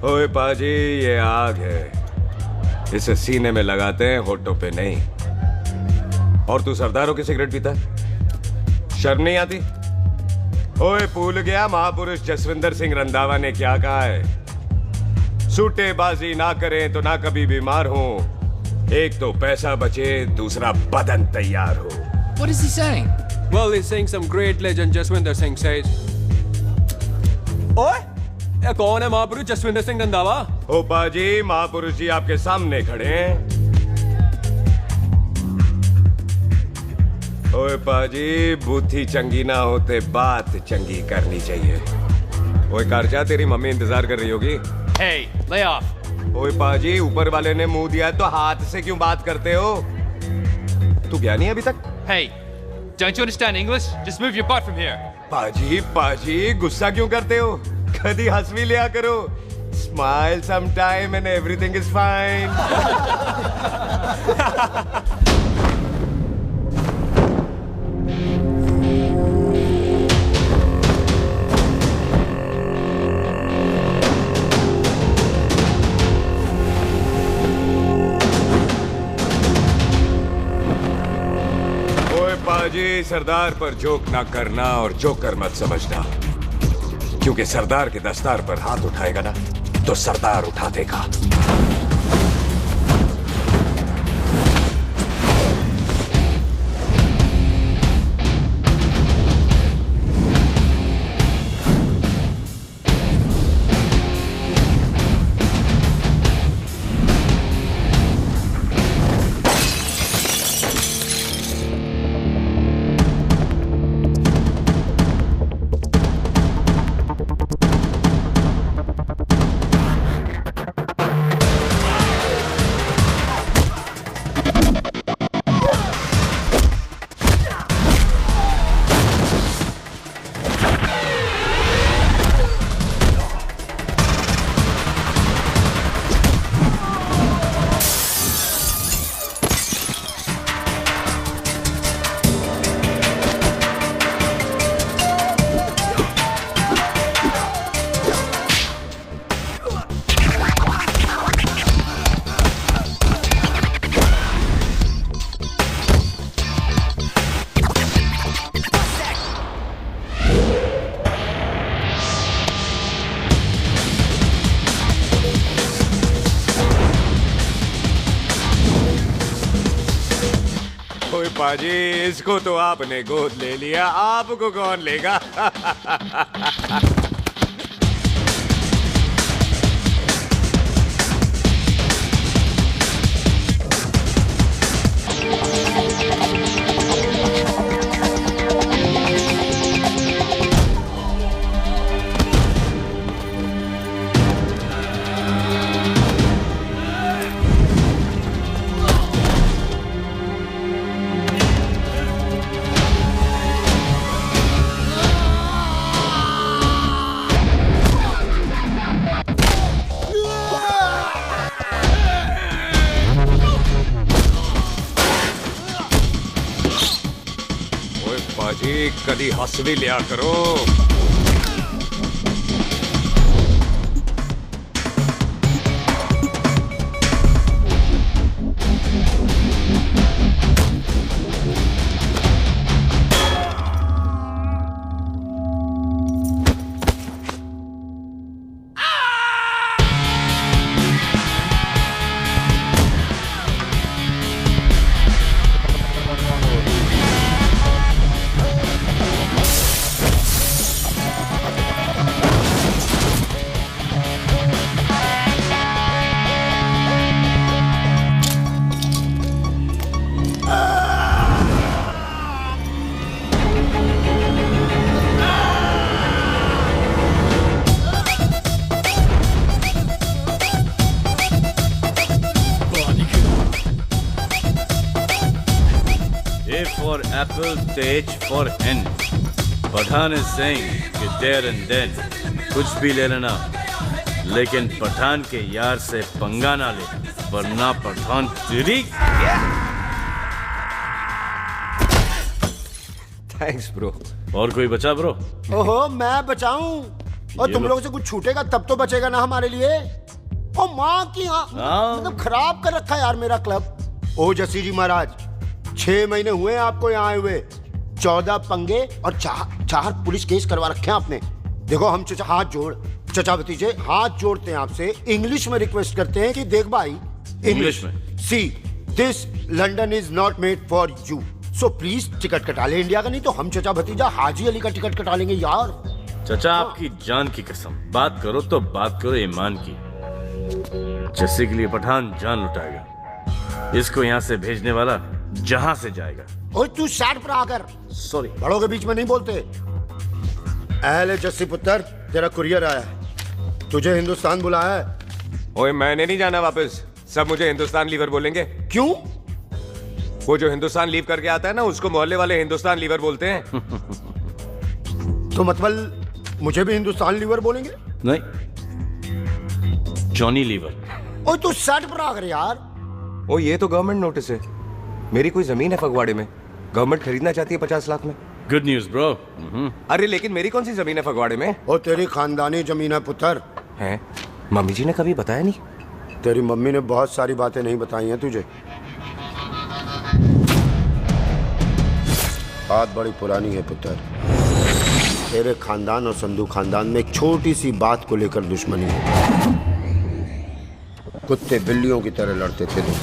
ओए पाजी, ये आग है, इसे सीने में लगाते हैं, होठों पे नहीं। और तू सरदारों की सिगरेट पीता है, शर्म नहीं आती? ओए भूल गया महापुरुष जसविंदर सिंह रंधावा ने क्या कहा है? सूटेबाजी ना करें तो ना कभी बीमार हो, एक तो पैसा बचे, दूसरा बदन तैयार हो। What is he saying? Well, he's saying some great legend Jaswinder Singh says. ओए, ये कौन है महापुरुष जसविंदर सिंह रंधावा? ओ पाजी, महापुरुष जी आपके सामने खड़े हैं। ओए पाजी, बुद्धि चंगी ना होते बात चंगी करनी चाहिए। ओए कारचा, तेरी मम्मी इंतजार कर रही होगी। Hey, lay off. ओए पाजी, ऊपर वाले ने मुंह दिया तो हाथ से क्यों बात करते हो? तू गया नहीं अभी तक? Hey, don't you understand English? Just move your butt from here. पाजी, गुस्सा क्यों करते हो? कभी हंस भी लिया करो। Smile sometime and everything is fine. पाजी, सरदार पर जोक ना करना और जोकर मत समझना, क्योंकि सरदार के दस्तार पर हाथ उठाएगा ना तो सरदार उठा देगा। पाजी, इसको तो आपने गोद ले लिया, आपको कौन लेगा? कदी हंस भी लिया करो। for apple, H for hen. Pathan is saying कि there and then कुछ भी ले लेना, लेकिन पठान के यार से पंगा ना ले, वरना पठान तेरी। Thanks bro. और कोई बचा ब्रो? ओहो, मैं बचाऊं? और तुम लोगों से कुछ छूटेगा तब तो बचेगा ना हमारे लिए। ओ माँ की मतलब खराब कर रखा है यार मेरा क्लब। ओ जसी जी महाराज, 6 महीने हुए आपको यहाँ आए हुए, 14 पंगे और 4 पुलिस केस करवा रखे हैं आपने। देखो हम चचा हाथ जोड़, चचा भतीजे हाथ जोड़ते हैं आपसे, इंग्लिश में रिक्वेस्ट करते हैं कि देख भाई, इंग्लिश में see this London is not made for you, so please ticket कटा ले इंडिया का, नहीं तो हम चचा भतीजा हाजी अली का टिकट कटा लेंगे यार। चचा आपकी जान की कसम, बात करो तो बात करो ईमान की। जस्सी के लिए पठान जान लुटाएगा, इसको यहाँ से भेजने वाला जहां से जाएगा। ओए तू साइड पर आकर, सॉरी बड़ों के बीच में नहीं बोलते। अहले जस्सी पुत्र, तेरा कुरियर आया है, तुझे हिंदुस्तान बुलाया है। ओए मैंने नहीं जाना वापस, सब मुझे हिंदुस्तान लीवर बोलेंगे। क्यों? वो जो हिंदुस्तान लीव करके आता है ना, उसको मोहल्ले वाले हिंदुस्तान लीवर बोलते हैं। तो मतलब मुझे भी हिंदुस्तान लीवर बोलेंगे? नहीं, जॉनी लीवर। ओए तू साइड पर आकर यार। ओ ये तो गवर्नमेंट नोटिस है, मेरी कोई जमीन है फगवाड़े में, गवर्नमेंट खरीदना चाहती है 50 लाख में। Good news bro. अरे लेकिन मेरी कौन सी जमीन है फगवाड़े में? ओ तेरी खानदानी जमीन है पुत्र। है? मम्मी जी ने कभी बताया नहीं? तेरी मम्मी ने बहुत सारी बातें नहीं बताई हैं तुझे। बात बड़ी पुरानी है पुत्र, तेरे खानदान और संधू खानदान में एक छोटी सी बात को लेकर दुश्मनी है। कुत्ते बिल्लियों की तरह लड़ते थे तुम,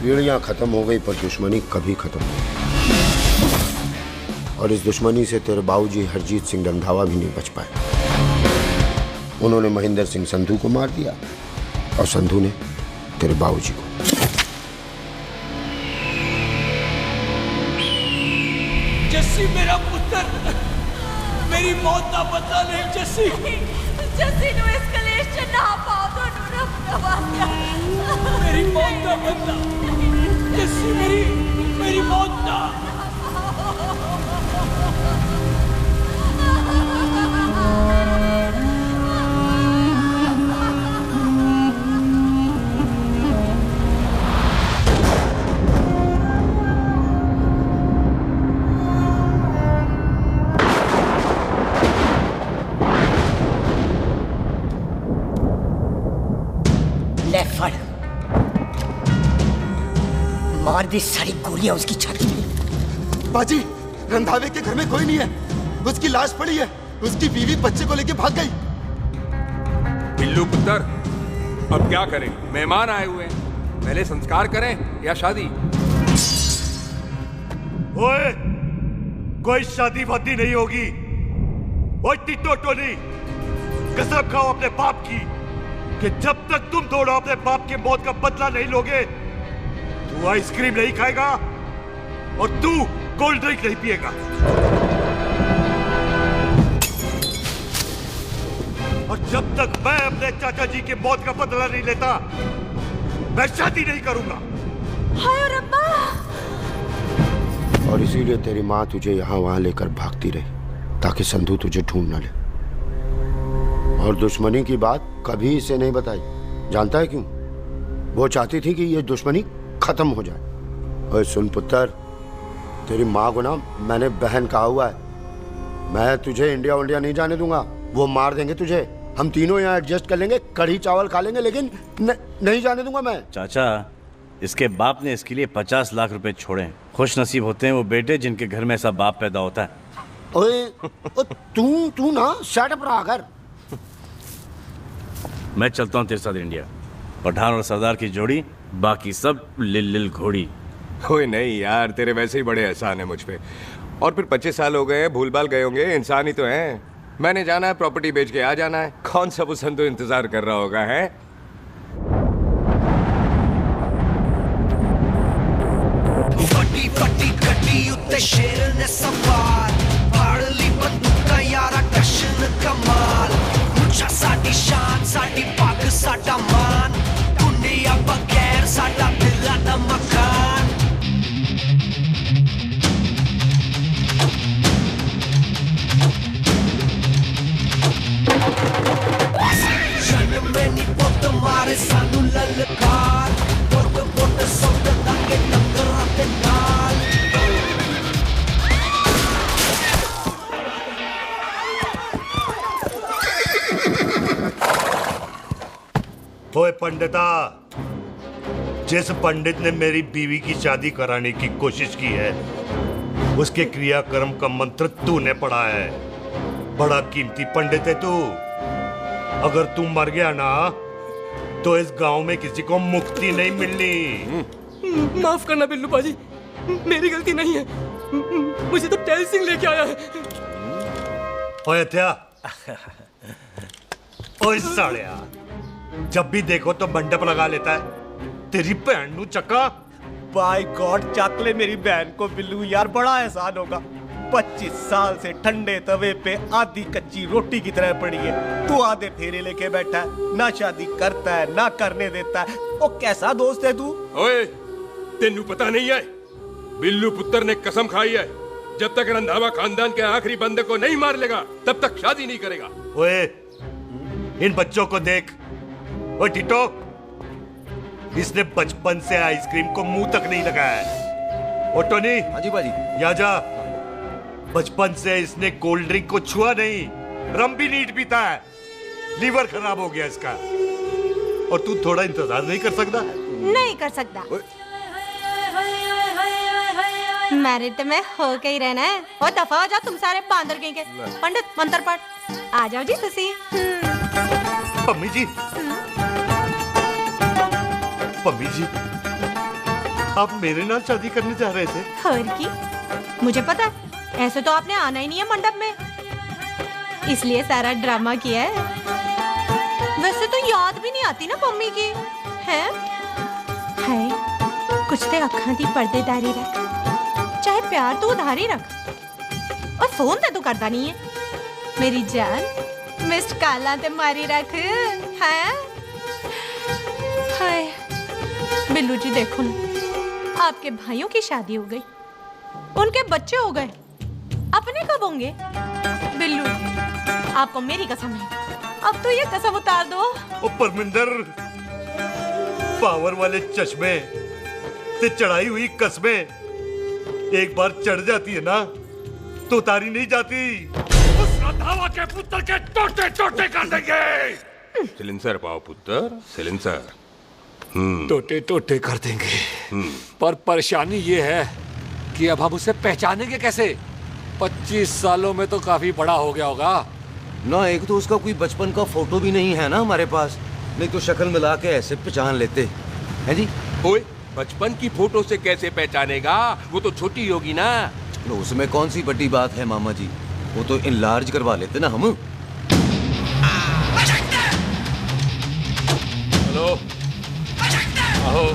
पीढ़ियां खत्म हो गई पर दुश्मनी कभी खत्म नहीं। और इस दुश्मनी से तेरे बाबूजी हरजीत सिंह रंधावा भी नहीं बच पाए। उन्होंने महेंद्र सिंह संधू को मार दिया और संधू ने तेरे बाबूजी को। जस्सी मेरा पुत्र, मेरी मौत का बदला ले जस्सी। जस्सी नु इस कलेश च ना पाओ तो रब नवाज़िया। मेरी मौत का बदला जस्सी, मेरी मौत का। मार दी सारी गोलियां उसकी छाती में। बाजी, रंधावे के घर में कोई नहीं है, उसकी लाश पड़ी है, उसकी बीवी बच्चे को लेके भाग गई। बिल्लू पुत्र, अब क्या करें? मेहमान आए हुए हैं, पहले संस्कार करें या शादी? ओए, कोई शादी वादी नहीं होगी। ओए टिट्टो टोनी, कसम खाओ अपने बाप की कि जब तक तुम दोनों अपने बाप की मौत का बदला नहीं लोगे, तू आइसक्रीम नहीं खाएगा और तू कोल्ड ड्रिंक नहीं पिएगा। और जब तक मैं अपने चाचा जी की मौत का बदला नहीं लेता, मैं शादी नहीं करूंगा। हाय रब्बा। और इसीलिए तेरी माँ तुझे यहाँ वहां लेकर भागती रही ताकि संधू तुझे ढूंढ न ले। और दुश्मनी की बात कभी इसे नहीं बताई, जानता है क्यों? वो चाहती थी कि ये दुश्मनी खत्म हो जाए। ओए सुन पुत्र, तेरी माँ को ना मैंने बहन कहा हुआ है, मैं तुझे इंडिया इंडिया नहीं जाने दूंगा। वो मार देंगे तुझे, हम तीनों यहाँ एडजस्ट कर लेंगे, कढ़ी चावल खा लेंगे, लेकिन नहीं जाने दूंगा मैं। चाचा, इसके बाप ने इसके लिए 50 लाख रुपए छोड़े हैं। खुश नसीब होते हैं वो बेटे जिनके घर में ऐसा बाप पैदा होता है। ओए तू ना शट अप रहा कर। मैं चलता हूँ तेरे साथ इंडिया। पठान और सरदार की जोड़ी, बाकी सब लिल घोड़ी। ओए नहीं यार, तेरे वैसे ही बड़े एहसान है मुझ पे। और फिर 25 साल हो गए, भूल भाल गए होंगे, इंसान ही तो हैं। मैंने जाना है, प्रॉपर्टी बेच के आ जाना है। कौन सा वो संधू इंतजार कर रहा होगा? है फटी फटी गड्डी उत्ते शेर ने सवार, फाड़ ली बंदूक यारा कशन कमाल। मुझा साडी शान, साडी पग, साडा मान, दुनिया बगैर साडा दिला दा मकान। जन्म में नी पुत मारे सानू ललकार, पुत पुत सुट दांगे डंगरां ते नाल। ओए पंडिता, जिस पंडित ने मेरी बीवी की शादी कराने की कोशिश की है, उसके क्रियाकर्म का मंत्र तूने पढ़ा है। बड़ा कीमती पंडित है तू। अगर तू मर गया ना, तो इस गांव में किसी को मुक्ति नहीं मिलनी। माफ करना बिल्लू बाजी, मेरी गलती नहीं है। मुझे तो टहल सिंह लेके आया है। ओए हत्या, ओए सालिया, जब भी देखो तो मंडप लगा लेता है। तेरी बहन नू चक्का। बाय गॉड, चाक ले मेरी बहन को बिल्लू। यार बड़ा एहसान होगा। 25 साल से ठंडे तवे पे आधी कच्ची रोटी की तरह पड़ी है। तू आधे फेरे लेके बैठा है, ना शादी करता है ना करने देता है। ओ कैसा दोस्त है तू? ओए, तेनू पता नहीं है, बिल्लू पुत्र ने कसम खाई है, जब तक रंधावा खानदान के आखिरी बंदे को नहीं मार लेगा तब तक शादी नहीं करेगा। ओए, इन बच्चों को देख। ओए टिटो, इसने बचपन से आइसक्रीम को मुंह तक नहीं लगाया है। ओ टोनी। हाँ जी बाजी। या जा। बचपन से इसने कोल्ड ड्रिंक को छुआ नहीं, रम भी नीट पीता है। लीवर खराब हो गया इसका। और तू थोड़ा इंतजार नहीं कर सकता? नहीं कर सकता। मैरिड में हो के ही रहना है। और दफा हो जाओ तुम सारे बांदर कहीं के। पंडित मंत्र पढ़। आ जाओ जी तुसी। पम्मी जी, पम्मी जी, आप मेरे नाल शादी करने जा रहे थे? और की मुझे पता है, ऐसे तो आपने आना ही नहीं है मंडप में, इसलिए सारा ड्रामा किया है। वैसे तो याद भी नहीं आती ना मम्मी की है। कुछ ते अखां दी पर्देदारी रख, चाहे प्यार तो उधारी रख, और फोन ते तू करता नहीं है। मेरी जान मिस्ड काला ते मारी रख है। हाय बिल्लू जी, देखो ना, आपके भाइयों की शादी हो गई, उनके बच्चे हो गए, अपने कब होंगे? बिल्लू, आपको मेरी कसम है, अब तो ये कसम उतार दो। ओ परमिंदर, पावर वाले चश्मे ते चढ़ाई हुई कस्में एक बार चढ़ जाती है ना, तो उतारी नहीं जाती। उस रंधावा के पुत्र के टोटे टोटे कर देंगे। सिलेंसर पाओ पुत्र, सिलेंसर। टोटे टोटे कर देंगे। पर परेशानी ये है कि अब हम उसे पहचानेंगे कैसे? 25 सालों में तो काफी बड़ा हो गया होगा ना। एक तो उसका कोई बचपन का फोटो भी नहीं है ना हमारे पास, नहीं तो शक्ल मिला के ऐसे पहचान लेते हैं जी। ओए, बचपन की फोटो से कैसे पहचानेगा? वो तो छोटी होगी ना। लो, उसमें कौन सी बड़ी बात है मामा जी, वो तो इनलार्ज करवा लेते ना हम। हेलो, आहो।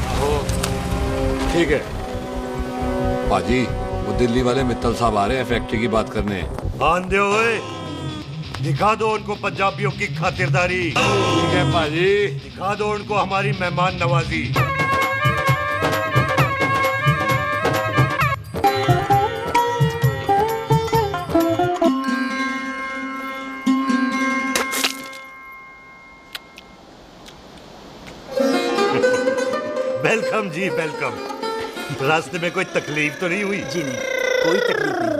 आहो, ठीक है पाजी, वो दिल्ली वाले मित्तल साहब आ रहे हैं फैक्ट्री की बात करने। आंधे ओए, दिखा दो उनको पंजाबियों की खातिरदारी। ठीक है पाजी, दिखा दो उनको हमारी मेहमान नवाजी। वेलकम जी, वेलकम। रास्ते में कोई तकलीफ तो नहीं हुई? जी नहीं, कोई तकलीफ नहीं।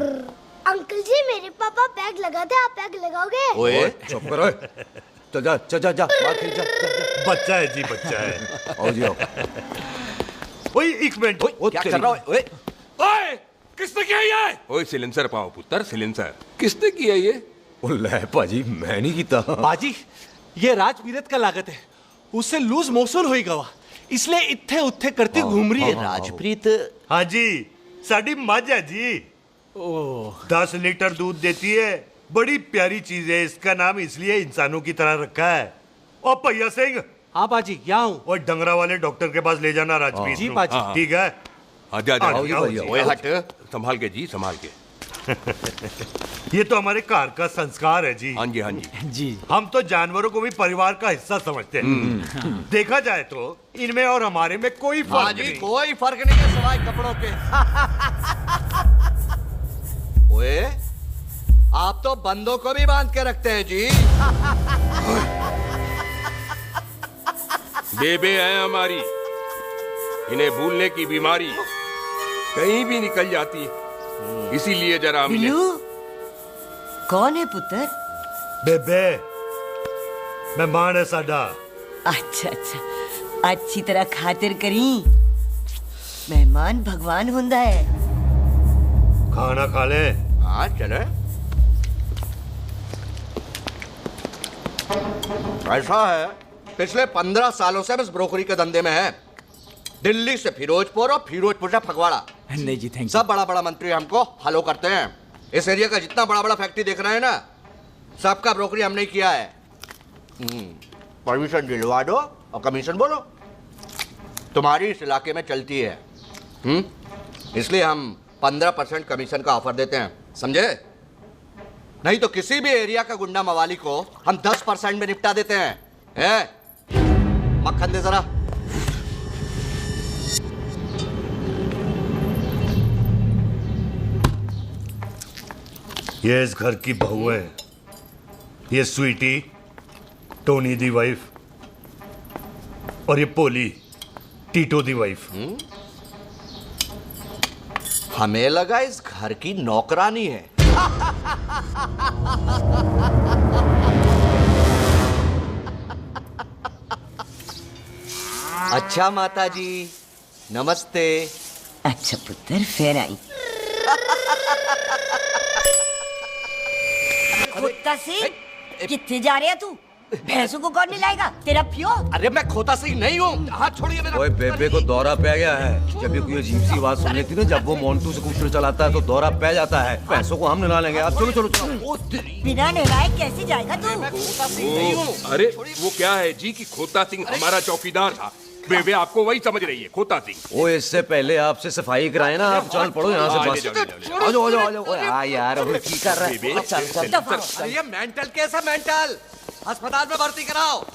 अंकल जी, मेरे पापा पैग लगाते, आप पैग लगाओगे? ओए चुप करो। चल जा चल जा जा, बाहर खेल जा, जा, जा। बच्चा है जी, बच्चा है। आओ जी आओ। ओए एक मिनट, क्या कर रहा है? ओए ओए, किसने किया ये? ओए सिलेंसर पाओ पुत्र, सिलेंसर। किसने किया ये? ले पाजी, मैं नहीं कीता। बाजी, ये राजपीरत का लागत है, उससे लूज मोशन होई गवा, इसलिए इत्थे उत्थे करती घूम रही है। राजप्रीत? हाँ जी, साड़ी मझ है जी। 10 लीटर दूध देती है, बड़ी प्यारी चीज है। इसका नाम इसलिए इंसानों की तरह रखा है। और भैया सिंह। हाँ बाजी, यहाँ हूँ। और डंगरा वाले डॉक्टर के पास ले जाना राजपीत। जी बाजी। ठीक है। आजा ओए हट, संभाल के जी, संभाल के। ये तो हमारे घर का संस्कार है जी। हाँ जी, हाँ जी जी। हम तो जानवरों को भी परिवार का हिस्सा समझते हैं। देखा जाए तो इनमें और हमारे में कोई फर्क नहीं। कोई फर्क नहीं है सिवाय कपड़ों के। ओए, आप तो बंदों को भी बांध के रखते हैं जी। बेबे है हमारी, इन्हें भूलने की बीमारी कहीं भी निकल जाती है, इसीलिए जरा हमने। कौन है पुत्र? बेबे, मेहमान है साडा। अच्छा अच्छा, अच्छी तरह खातिर करी। मेहमान भगवान हुंदा है। खाना खा ले। हाँ चले। ऐसा है, पिछले 15 सालों से हम इस ब्रोकरी के धंधे में हैं। दिल्ली से फिरोजपुर और फिरोजपुर से फगवाड़ा। नहीं जी, थैंक सब बड़ा बड़ा मंत्री हमको फॉलो करते हैं। इस एरिया का जितना बड़ा बड़ा फैक्ट्री देख रहे हैं ना, सबका ब्रोकरी हमने किया है। परमिशन दिलवा दो और कमीशन बोलो। तुम्हारी इस इलाके में चलती है। इसलिए हम 15% कमीशन का ऑफर देते हैं, समझे? नहीं तो किसी भी एरिया का गुंडा मवाली को हम 10% में निपटा देते हैं। मक्खन दे जरा। ये इस घर की बहू है। ये स्वीटी, टोनी दी वाइफ, और ये पोली, टीटो दी वाइफ। हमें लगा इस घर की नौकरानी है। अच्छा माता जी, नमस्ते। अच्छा पुत्र, फिर आई। खोता सिंह, कितने जा रहे है तू? भैंसों को कौन मिलाएगा? तेरा प्यो? अरे मैं खोता सिंह नहीं हूँ। हाथ छोड़िए मेरा। ओए बेबे को दौरा पै गया है। जब भी कोई अजीब सी आवाज सुन लेती ना, जब वो मोंटू स्कूटर चलाता है तो दौरा पै जाता है। पैसों को हम निकाल लेंगे। आप चलो चलो चलो। बिना नहलाए कैसे जाएगा तू? अरे वो क्या है जी कि खोता सिंह हमारा चौकीदार था। बेबे आपको वही समझ रही है, खोता सिंह। ओ इससे पहले आपसे सफाई कराए ना, आप चल पड़ो यहाँ से बस। आ जाओ आ जाओ आ जाओ। ओए यार, अब की कर रहा है? चल चल। ये मेंटल केस है, मेंटल। अस्पताल में भर्ती कराओ।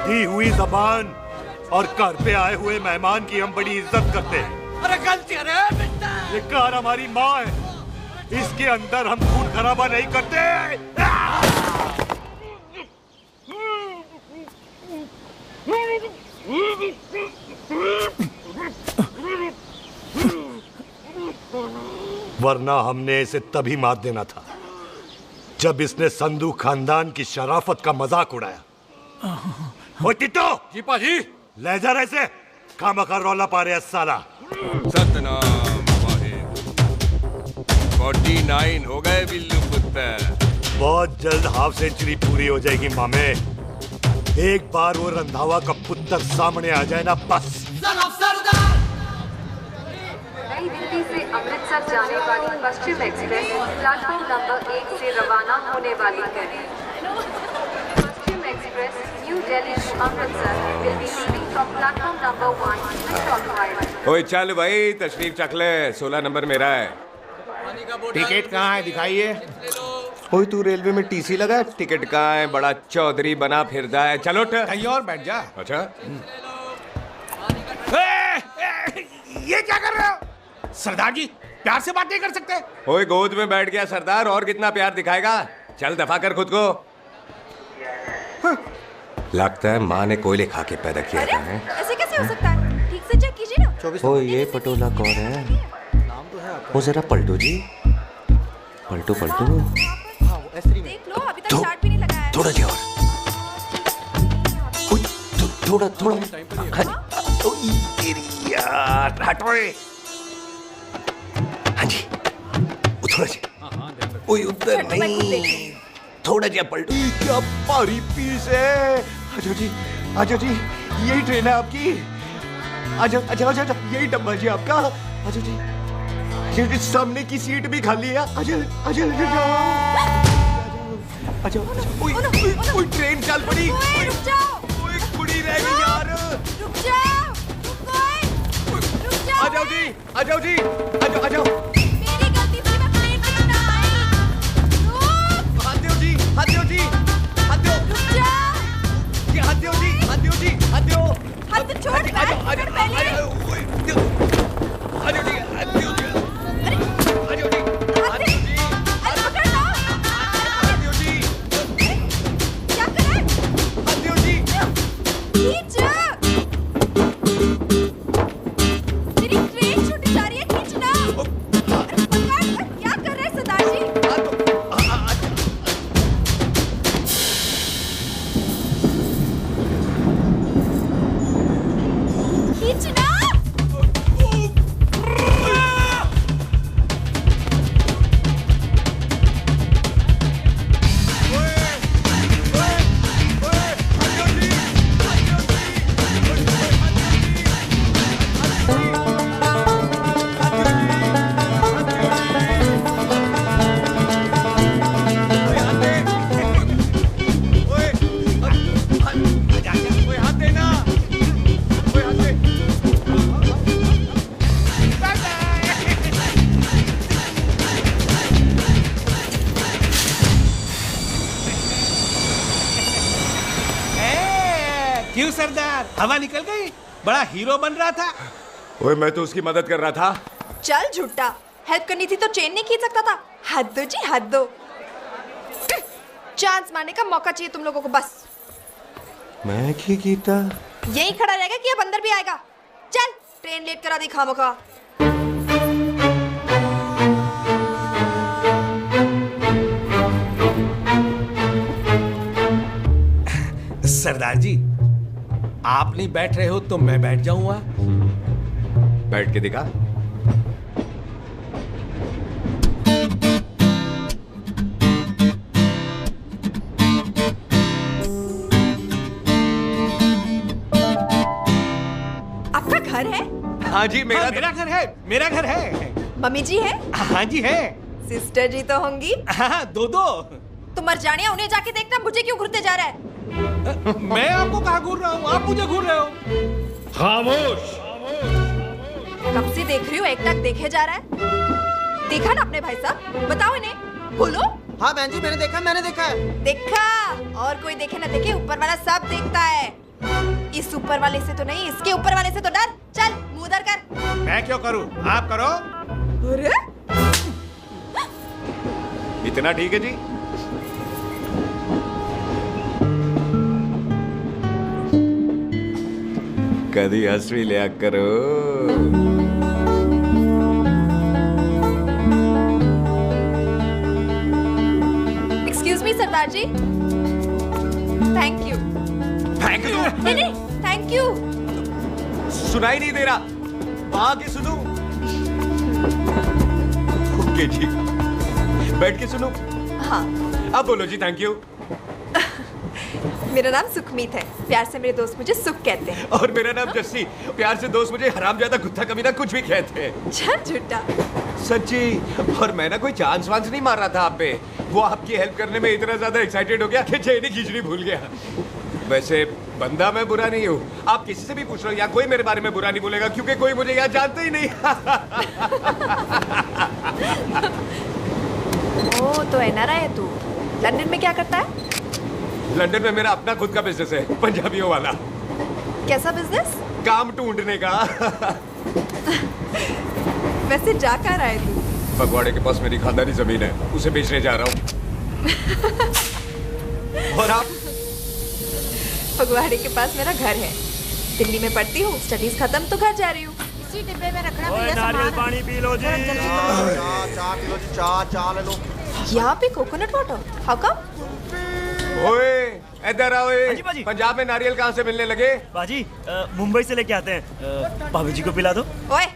दी हुई जबान और घर पे आए हुए मेहमान की हम बड़ी इज्जत करते हैं। अरे गलती है रे। ये कार हमारी माँ है, इसके अंदर हम खून खराबा नहीं करते। वरना हमने इसे तभी मार देना था जब इसने संधू खानदान की शराफत का मजाक उड़ाया। ओ टिट्टो जी पाजी, ले जा रहे से खामखा रौला पा रहे साला। सतनाम वाहिगुरु। 49 हो गए बिल्लू पुत्र। बहुत जल्द हाफ सेंचुरी पूरी हो जाएगी मामे। एक बार वो रंधावा का पुत्र सामने आ जाए ना, बस। नई दिल्ली से अमृतसर जाने वाली पश्चिम एक्सप्रेस प्लेटफॉर्म नंबर 1 से रवाना होने वाली है। Paschim express New Delhi to Amritsar will be leaving from platform number 1 clockwise। ओए चल भाई, तशरीफ चख ले। 16 नंबर मेरा है। टिकट कहाँ है, दिखाइए। ओए तू रेलवे में टीसी लगा है? टिकट कहाँ है? बड़ा चौधरी बना फिरदा है। चलो उठ। कहीं और बैठ जा। अच्छा ये क्या कर रहे हो? सरदार जी, प्यार से बात नहीं कर सकते? ओए गोद में बैठ गया सरदार, और कितना प्यार दिखाएगा? चल दफा कर खुद को। लगता है माँ ने कोयले खा के पैदा किया है। ऐसे कैसे हो सकता है? ठीक से चेक कीजिए ना। ओ ये पटोला कौन है? वो जरा पलटो जी, पलटो पलटो। देख लो, अभी तक चार्ट भी नहीं लगाया है। थोड़ा जी और। थोड़ा थोड़ा। तेरी यार, हटो। हाँ जी, वो थोड़ा जी। ओए उधर नहीं, थोड़ा जी पलटो। क्या भारी पीस है। आजो जी, आजो जी, यही ट्रेन है आपकी। आजो आजो आजो, यही डब्बा जी आपका। आजो जी, ये सामने की सीट भी खाली है। आजो आजो आजो। ओए ओए, ट्रेन चल पड़ी। रुक जाओ। ओए कुड़ी रह गई यार। रुक जाओ। रुक जाओ। आ जाओ जी, आ जाओ जी, आ जाओ आ जाओ। मेरी गलती थी, मैं प्लेन में ना आई। हाथ दो जी, हाथ दो जी, हाथ दो। रुक जाओ। ये हाथ दो जी, हाथ दो जी, हाथ दो। हाथ तो छोड़। आ जाओ आ जाओ आ जाओ। आ जाओ जी, हाथ दो जी। अरे क्यों सरदार, हवा निकल गई? बड़ा हीरो बन रहा था। ओए मैं तो उसकी मदद कर रहा था। चल झूठा, हेल्प करनी थी तो चेन नहीं खींच सकता था। हद दो जी, हद दो। चांस मारने का मौका चाहिए तुम लोगों को बस। मैं की कीता यही खड़ा रहेगा कि अब अंदर भी आएगा? चल ट्रेन लेट करा दी खामखा। सरदार जी, आप नहीं बैठ रहे हो तो मैं बैठ जाऊंगा। बैठ के दिखा। आपका घर है? हाँ जी, मेरा घर है, मेरा घर है। मम्मी जी है? हाँ जी है। सिस्टर जी तो होंगी? हाँ, दो। तुम मर जानिया, उन्हें जाके देखना मुझे क्यों घूरते जा रहा है। मैं आपको कहाँ घूर रहा हूँ, आप मुझे घूर रहे हो। खामोश। कब से देख रही हूँ, एकटक देखे जा रहा है। देखा ना अपने भाई साहब, बताओ इन्हें। बोलो। हाँ बहन जी, मैंने देखा है। देखा? और कोई देखे ना देखे, ऊपर वाला सब देखता है। इस ऊपर वाले से तो नहीं, इसके ऊपर वाले से तो डर। चल मुंह उधर कर। मैं क्यों करूँ, आप करो। अरे इतना ठीक है जी। कभी हंस भी लिया करो। Excuse me Sardar ji. Thank you. Thank you? नहीं, थैंक यू। सुनाई नहीं दे रहा, आके सुनो। ओके जी, बैठ के सुनो। हाँ। अब बोलो जी थैंक यू। मेरा नाम सुखमीत है, प्यार से मेरे दोस्त मुझे सुख कहते हैं। और मेरा नाम जस्सी, प्यार से दोस्त मुझे हरामजादा, कुत्ता कमीना कुछ भी कहते हैं। चल झूठा। सच्ची। और मैं ना कोई चांस वांस नहीं मार रहा था आप पे, वो आपकी हेल्प करने में इतना ज्यादा एक्साइटेड हो गया कि चेनी खींचनी भूल गया। वैसे बंदा मैं बुरा नहीं हूँ, आप किसी से भी पूछ लो, यहाँ कोई मेरे बारे में बुरा नहीं बोलेगा क्योंकि कोई मुझे यहाँ जानता ही नहीं। ओ तो एनआरआई है तू। लंदन में क्या करता है? लंदन में मेरा अपना खुद का बिजनेस है, पंजाबियों वाला। कैसा बिजनेस? काम ढूंढने का। वैसे जा कहाँ रहा है तू? फगवाड़े के पास मेरी खानदानी जमीन है, उसे बेचने जा रहा हूँ। और आप? फगवाड़े के पास मेरा घर है, दिल्ली में पढ़ती हूँ, स्टडीज खत्म तो घर जा रही हूँ। इसी डिब्बे में रखना भैया सामान। नारियल पानी पी लो जी। चाय पी लो जी, चाय ले लो। यहाँ पे कोकोनट वाटर? How come? ओए इधर आओ। पंजाब में नारियल कहाँ से मिलने लगे? बाजी मुंबई से लेके आते हैं, भाभी जी को पिला दो। ओए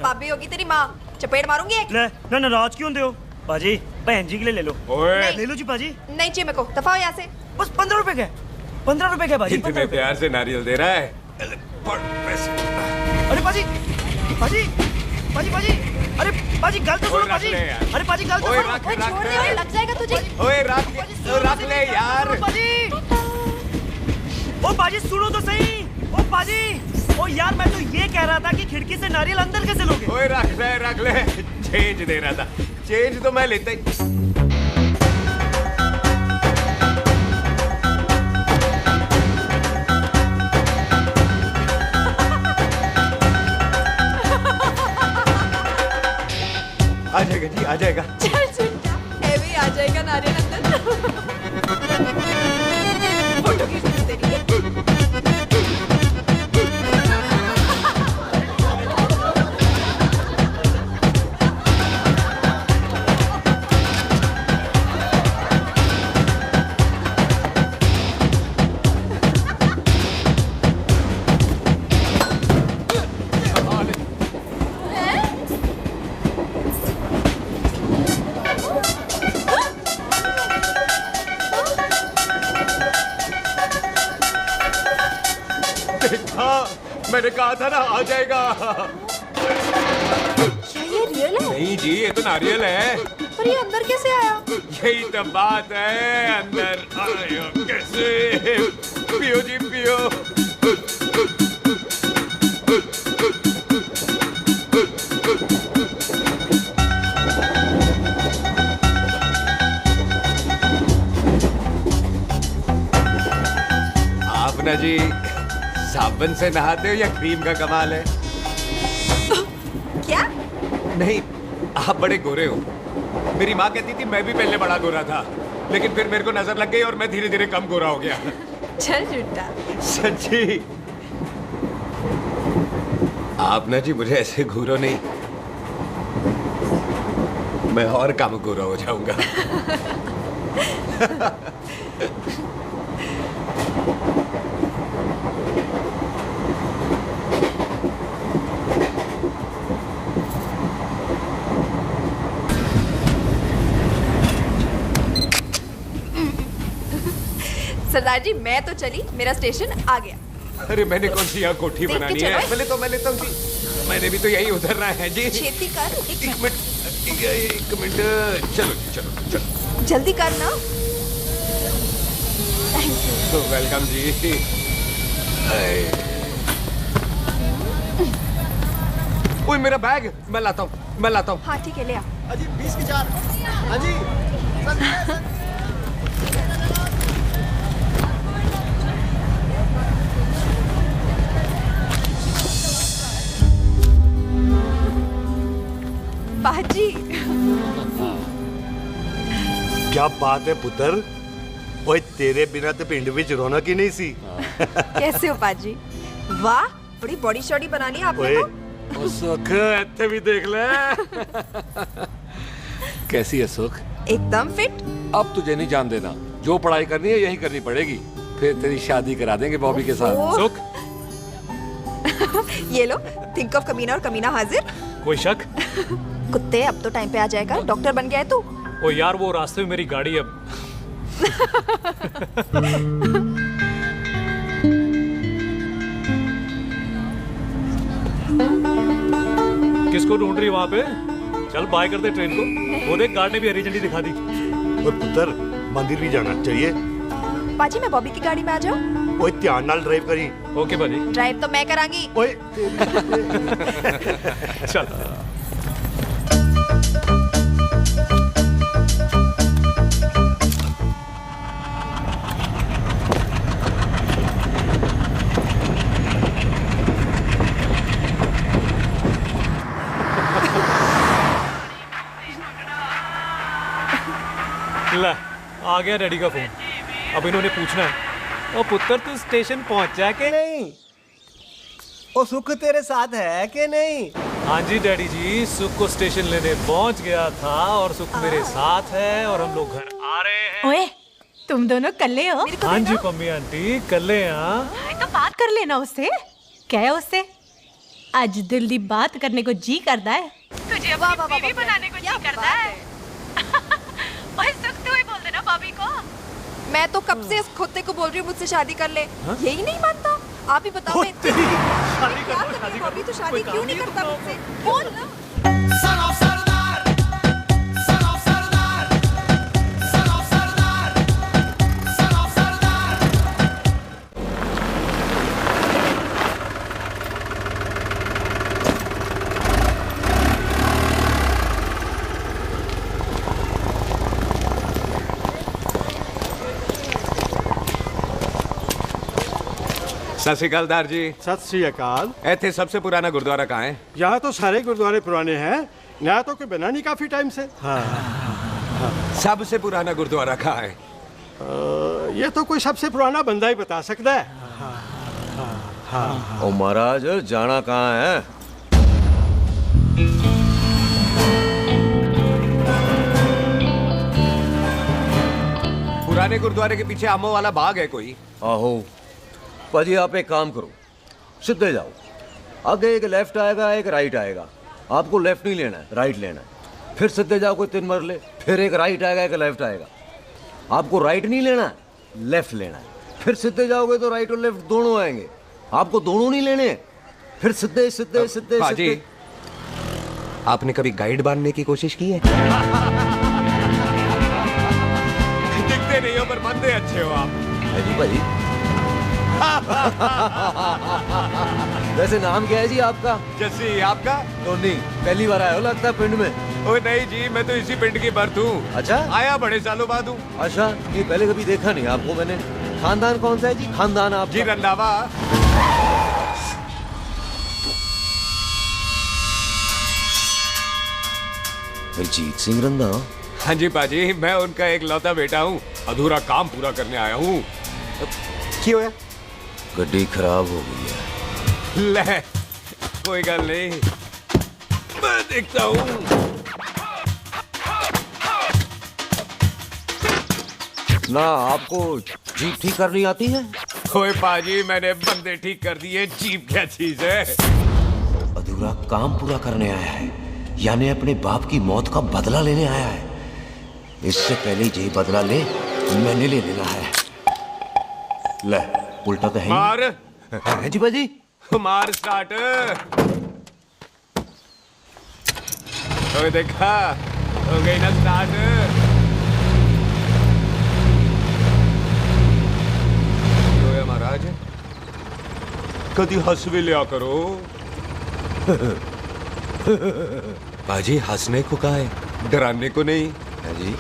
भाभी होगी तेरी माँ, चपेट मारूंगी एक। ले ना नाराज क्यों दे हो बाजी, बहन जी के लिए ले लो। ओए ले लो जी बाजी। नहीं चाहिए मेरे को, दफा हो यहाँ से। बस 15 रुपए के, 15 रुपए के बाजी। इतने प्यार से नारियल दे रहा है। अरे बाजी, बाजी, बाजी, बाजी, अरे बाजी गल तो सुनो बाजी। अरे बाजी गल तो सुनो। ओए छोड़ दे, ओए लग जाएगा तुझे। ओए रख ले यार। बाजी, ओ बाजी सुनो तो सही। ओ बाजी, ओ यार मैं तो ये कह रहा था कि खिड़की से नारियल अंदर कैसे लोगे? ओए रख ले। चेंज दे रहा था, चेंज तो मैं लेता ही। आ जाएगा जी, आ जाएगा। चल झूठा, भी आ जाएगा नारियल अंदर। फोटो खींच तेरी। मैंने कहा था ना आ जाएगा। क्या ये रियल है? नहीं जी, ये तो नारियल है। पर ये अंदर कैसे आया? यही तो बात है, अंदर आया कैसे? पियो जी पियो। आप ना जी साबुन से नहाते हो या क्रीम का कमाल है? क्या? नहीं, आप बड़े गोरे हो। मेरी माँ कहती थी मैं भी पहले बड़ा गोरा था, लेकिन फिर मेरे को नजर लग गई और मैं धीरे धीरे कम गोरा हो गया। चल झूठा। सच्ची। आप ना जी मुझे ऐसे घूरो नहीं, मैं और कम गोरा हो जाऊंगा। सरदार जी मैं तो चली, मेरा स्टेशन आ गया। अरे मैंने कौन सी यहाँ कोठी देख के बनानी चलो। है? मैं लेता हूँ जी। मैंने भी तो यही उतरना है जी। छेती कर। एक मिनट। चलो चलो चलो। जल्दी कर ना। तो वेलकम जी। ओए मेरा बैग मैं लाता हूँ। हाँ ठीक है ले आ। अजी 20 की 4। अजी बाजी। क्या बात है पुत्र, ओए तेरे बिना तो पिंड विच रौनक ही नहीं सी। कैसे हो पाजी? वाह बड़ी बॉडी शॉडी बना ली आपने तो। ओ सुख इत्थे भी देख ले। कैसी है सुख? एकदम फिट। अब तुझे नहीं जान देना, जो पढ़ाई करनी है यही करनी पड़ेगी, फिर तेरी शादी करा देंगे बॉबी के साथ। सुख ये लो, थिंक ऑफ कमीना और कमीना हाजिर। कोई शक? कुत्ते अब तो टाइम पे आ जाएगा, डॉक्टर बन गया है तू। ओ यार वो रास्ते में मेरी गाड़ी अब। किसको ढूंढ रही वहां पे? चल बाय कर दे ट्रेन को। वो देख गार्ड ने भी हरी झंडी दिखा दी। ओए पुत्र मंदिर भी जाना चाहिए। बाजी मैं बॉबी की गाड़ी में आ जाऊं? ओए ध्यान नाल ड्राइव करी। ओके बाजी। ड्राइव तो मैं करांगी। ओए चल। ला आ गया डैडी का फोन। अब इन्होंने पूछना है, ओ पुत्र तू स्टेशन पहुंचा के नहीं? ओ सुख तेरे साथ है कि नहीं? हाँ जी डैडी जी, सुख को स्टेशन लेने पहुंच गया था और सुख मेरे साथ है और हम लोग घर आ रहे हैं। ओए तुम दोनों कल्ले हो? हाँ जी पम्मी आंटी कल्ले। हाँ तो बात कर लेना उससे। क्या है उससे? आज दिल दी बात करने को जी करता है। तुझे अपनी बीवी बनाने को जी करता है। ओए सुख तू ही बोल देना बॉबी को। मैं तो कब से इस खोते को बोल रही हूँ मुझसे शादी कर ले। यही नहीं मानता। आप ही बताओ मैं क्या करूँ? बॉबी तो शादी क्यों नहीं करता मुझसे? बोल ना। सत श्री अकाल दार जी। सत श्री अकाल। ऐथे सबसे पुराना गुरुद्वारा कहाँ है? यहाँ तो सारे गुरुद्वारे पुराने हैं, नया तो कोई बना नहीं काफी टाइम से। हाँ। सबसे पुराना गुरुद्वारा कहाँ है? ये तो कोई सबसे पुराना बंदा ही बता सकता है। ओ महाराज जाना कहाँ है? पुराने गुरुद्वारे के पीछे आमों वाला बाग है कोई? आहो पाजी आप एक काम करो, सीधे जाओ, आगे एक लेफ्ट आएगा एक राइट आएगा, आपको लेफ्ट नहीं लेना है राइट लेना है, फिर सीधे जाओ कोई 3 मरले, फिर एक राइट आएगा एक लेफ्ट आएगा, आपको राइट नहीं लेना है लेफ्ट लेना है, फिर सीधे जाओगे तो राइट और लेफ्ट दोनों आएंगे, आपको दोनों नहीं लेने, फिर सीधे सीधे सीधे पाजी आपने कभी गाइड बनने की कोशिश की है? दिखते नहीं हो पर बंदे अच्छे हो आप। जी भाई। वैसे नाम क्या है जी आपका? जस्सी। आपका? टोनी। पहली बार आए हो लगता है पिंड में? ओए नहीं जी, मैं तो इसी पिंड की बर्थ हूँ। अच्छा? आया बड़े सालों बाद हूँ। अच्छा, ये पहले कभी देखा नहीं आपको मैंने। खानदान कौन सा है जी? खानदान आप? जी रंधावा। जीत सिंह रंधा? हाँ जी पाजी, मैं उनका एक लौता बेटा हूँ। अधूरा काम पूरा करने आया हूँ। क्यों होया? गड्डी खराब हो गई है। ले, कोई गल नहीं, मैं देखता हूँ। ना आपको जीप ठीक करनी आती है? ओए पाजी, मैंने बंदे ठीक कर दिए, जीप क्या चीज है? अधूरा काम पूरा करने आया है, यानी अपने बाप की मौत का बदला लेने आया है। इससे पहले ये बदला ले, मैंने ले लेना है। ले, उल्टा तो है ही। मार। जी बाजी। मार स्टार्ट। ओए देखा, हो गई ना स्टार्ट। तो महाराज, कभी हंस भी लिया करो। बाजी, हंसने को कहा है, डराने को नहीं है जी।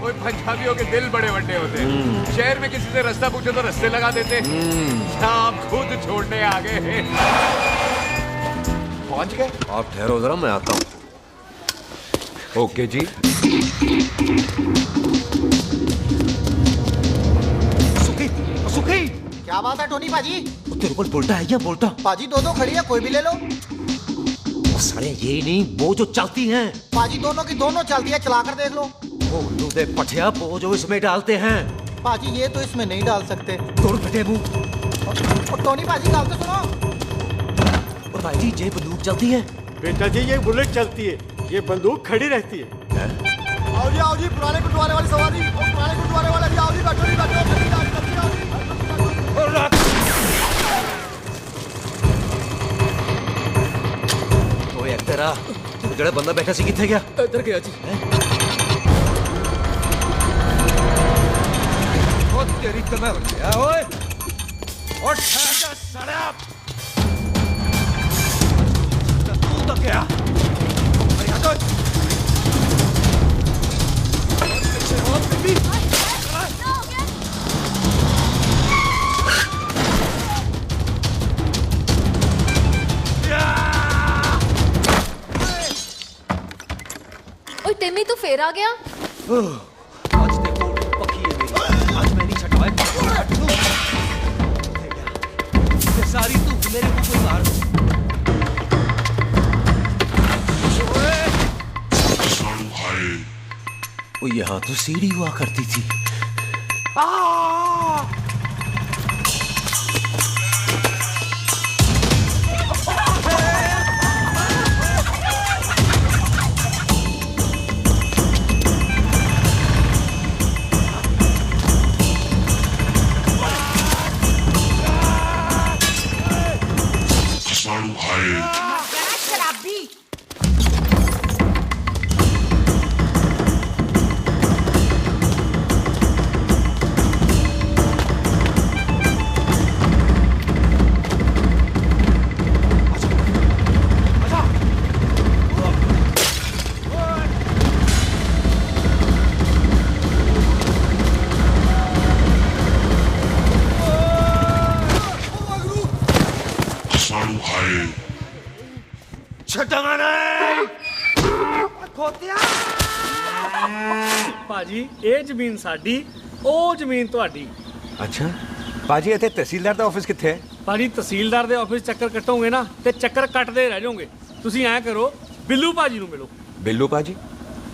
कोई पंजाबियों के दिल बड़े बड़े होते हैं। शहर में किसी से रास्ता पूछो तो रास्ते लगा देते। आप खुद छोड़ने आ गए। पहुंच गए? आप ठहरो जरा, मैं आता हूँ। ओके जी। सुखी, क्या बात है टोनी पाजी? तेरे को बोलता है क्या? बोलता पाजी दो खड़ी है, कोई भी ले लो। सारे ये नहीं, वो जो चलती हैं। पाजी दोनों की दोनों चलती है, चला कर देख लो। वो दे पठिया, वो जो इसमें डालते हैं। पाजी ये तो इसमें नहीं डाल सकते। तोड़ फटे मुंह। टोनी पाजी गाल तो सुनो। और भाई जी, ये बंदूक चलती है? बेटा जी, ये बुलेट चलती है, ये बंदूक खड़ी रहती है। आओ जी, पुराने गुरुद्वारे वाली सवारी। पुराने गुरुद्वारे वाला जी, आओ जी, बैठो जी, बैठो। ओए तेरा, तू जड़ा बंदा बैठा सी किथे गया? इधर गया जी। ओ तेरी तमे ओए, उठ जा साला। तू तो क्या? अरे हटो। ओए टिम्मी, तू फिर आ गया? आज देखो पक्की है मेरी, आज मैं नहीं छटवाए। ये सारी तू मेरे मुंह पे मार। वो यहाँ तो सीढ़ी हुआ करती थी। शराबी। ਭਾਜੀ ਇਹ ਜ਼ਮੀਨ ਸਾਡੀ, ਉਹ ਜ਼ਮੀਨ ਤੁਹਾਡੀ। अच्छा पाजी, इतने तहसीलदार ਦਾ ਆਫਿਸ ਕਿੱਥੇ ਹੈ? ਭਾਜੀ ਤਹਿਸੀਲਦਾਰ ਦੇ ਆਫਿਸ ਚੱਕਰ ਕੱਟੋਗੇ ਨਾ ਤੇ ਚੱਕਰ ਕੱਟਦੇ ਰਹਿ ਜਾਓਗੇ। ਤੁਸੀਂ ਐਂ ਕਰੋ, ਬਿੱਲੂ ਭਾਜੀ ਨੂੰ ਮਿਲੋ। ਬਿੱਲੂ ਭਾਜੀ?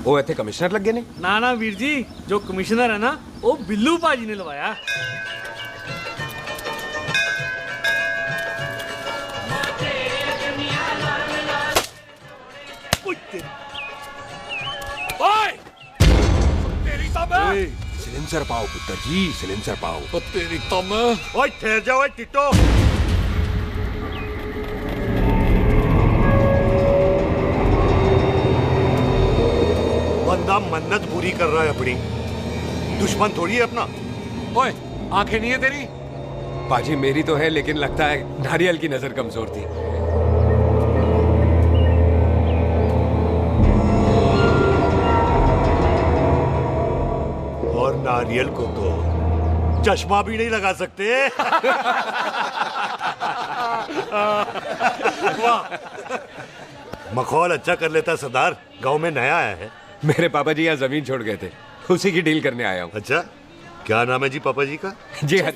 ਉਹ ਇੱਥੇ ਕਮਿਸ਼ਨਰ ਲੱਗੇ ਨੇ? ਨਾ ਨਾ ਵੀਰ ਜੀ, ਜੋ ਕਮਿਸ਼ਨਰ ਹੈ ਨਾ, ਉਹ ਬਿੱਲੂ ਭਾਜੀ ਨੇ ਲਵਾਇਆ। ओए! तेरी तमे! सिलेंसर पाओ पुत्र जी, सिलेंसर पाओ। तेरी तमे! ओए ठहर जाओ, टिट्टो। बंदा मन्नत पूरी कर रहा है अपनी, दुश्मन थोड़ी है अपना। ओए, आंखें नहीं है तेरी? पाजी मेरी तो है, लेकिन लगता है नारियल की नजर कमजोर थी। सीरियल को तो चश्मा भी नहीं लगा सकते। वाह, मखौल अच्छा कर लेता सरदार। गांव में नया आया है। मेरे पापा जी यहाँ जमीन छोड़ गए थे, उसी की डील करने आया हूँ। अच्छा, क्या नाम है जी पापा जी का? जी हाँ।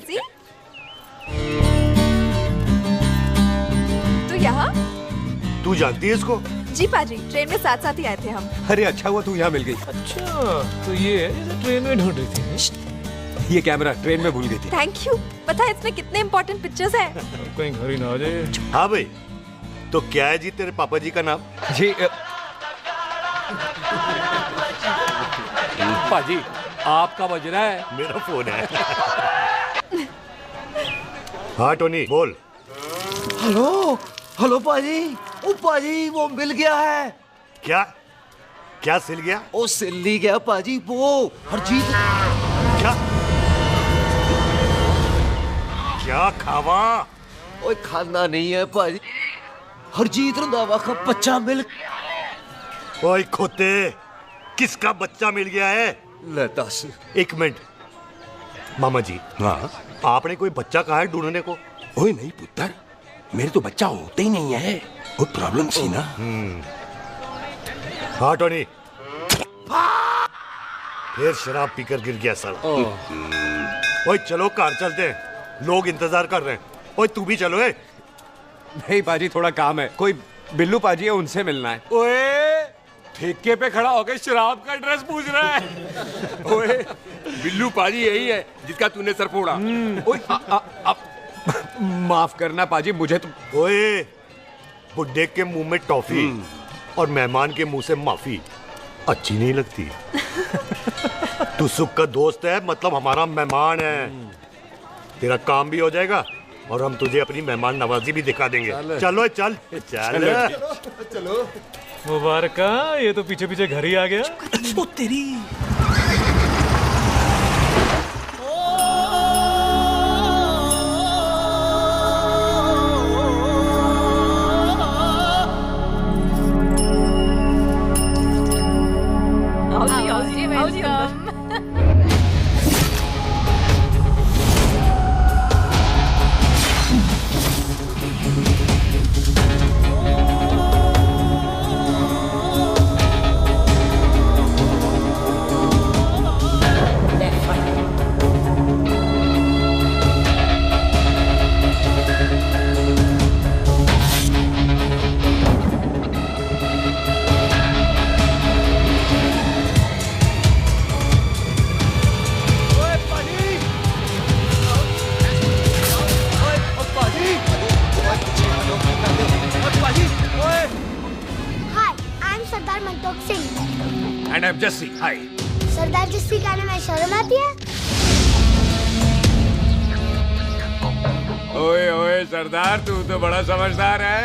तो यहाँ? तू जानती है इसको? जी पाजी, ट्रेन में साथ साथ ही आए थे हम। अरे अच्छा हुआ तू यहाँ मिल गई। अच्छा, तो ये है जिसे ट्रेन में ढूंढ रही थी। ये कैमरा ट्रेन में भूल गई थी। Thank you. पता है इसमें कितने इम्पोर्टेंट पिक्चर्स हैं? कहीं घर ही ना आ जाए। हाँ भाई, तो क्या है जी तेरे पापा जी का नाम? जी पाजी, आपका बज रहा है। मेरा फोन है। हाँ टोनी बोल। हेलो हेलो पाजी। ओ पाजी, वो मिल गया है। क्या क्या सिल गया? ओ सिल ली गया पाजी, वो हरजीत। क्या खावा? ओए खाना नहीं है पाजी, हरजीत रंधावा का बच्चा मिल। ओए खोते, किसका बच्चा मिल गया है? ले दस। एक मिनट मामा जी। हाँ, आपने कोई बच्चा कहा है ढूंढने को? ओए नहीं पुत्र, मेरे तो बच्चा होता ही नहीं है। वो प्रॉब्लम थी ना। हाँ टोनी, फिर शराब पीकर गिर गया सर। ओए चलो कार चलते हैं, लोग इंतजार कर रहे हैं। ओए तू भी चलो। नहीं पाजी, थोड़ा काम है। कोई बिल्लू पाजी है, उनसे मिलना है। ओए, ठेके पे खड़ा होकर शराब का एड्रेस पूछ रहा है। ओए, बिल्लू पाजी यही है जिसका तूने सर फोड़ा। ओए, माफ करना पाजी, मुझे तो। ओए, बुड्ढे के मुंह में टॉफी और मेहमान के मुंह से माफी अच्छी नहीं लगती। तू सुख का दोस्त है, मतलब हमारा मेहमान है। तेरा काम भी हो जाएगा और हम तुझे अपनी मेहमान नवाजी भी दिखा देंगे। चलो चल चल चलो। मुबारका, ये तो पीछे पीछे घर ही आ गया। ओ तेरी। And I'm Jesse. Hi. सरदार जस्सी कहने में शर्म आती है? ओए ओए सरदार, तू तो बड़ा समझदार है।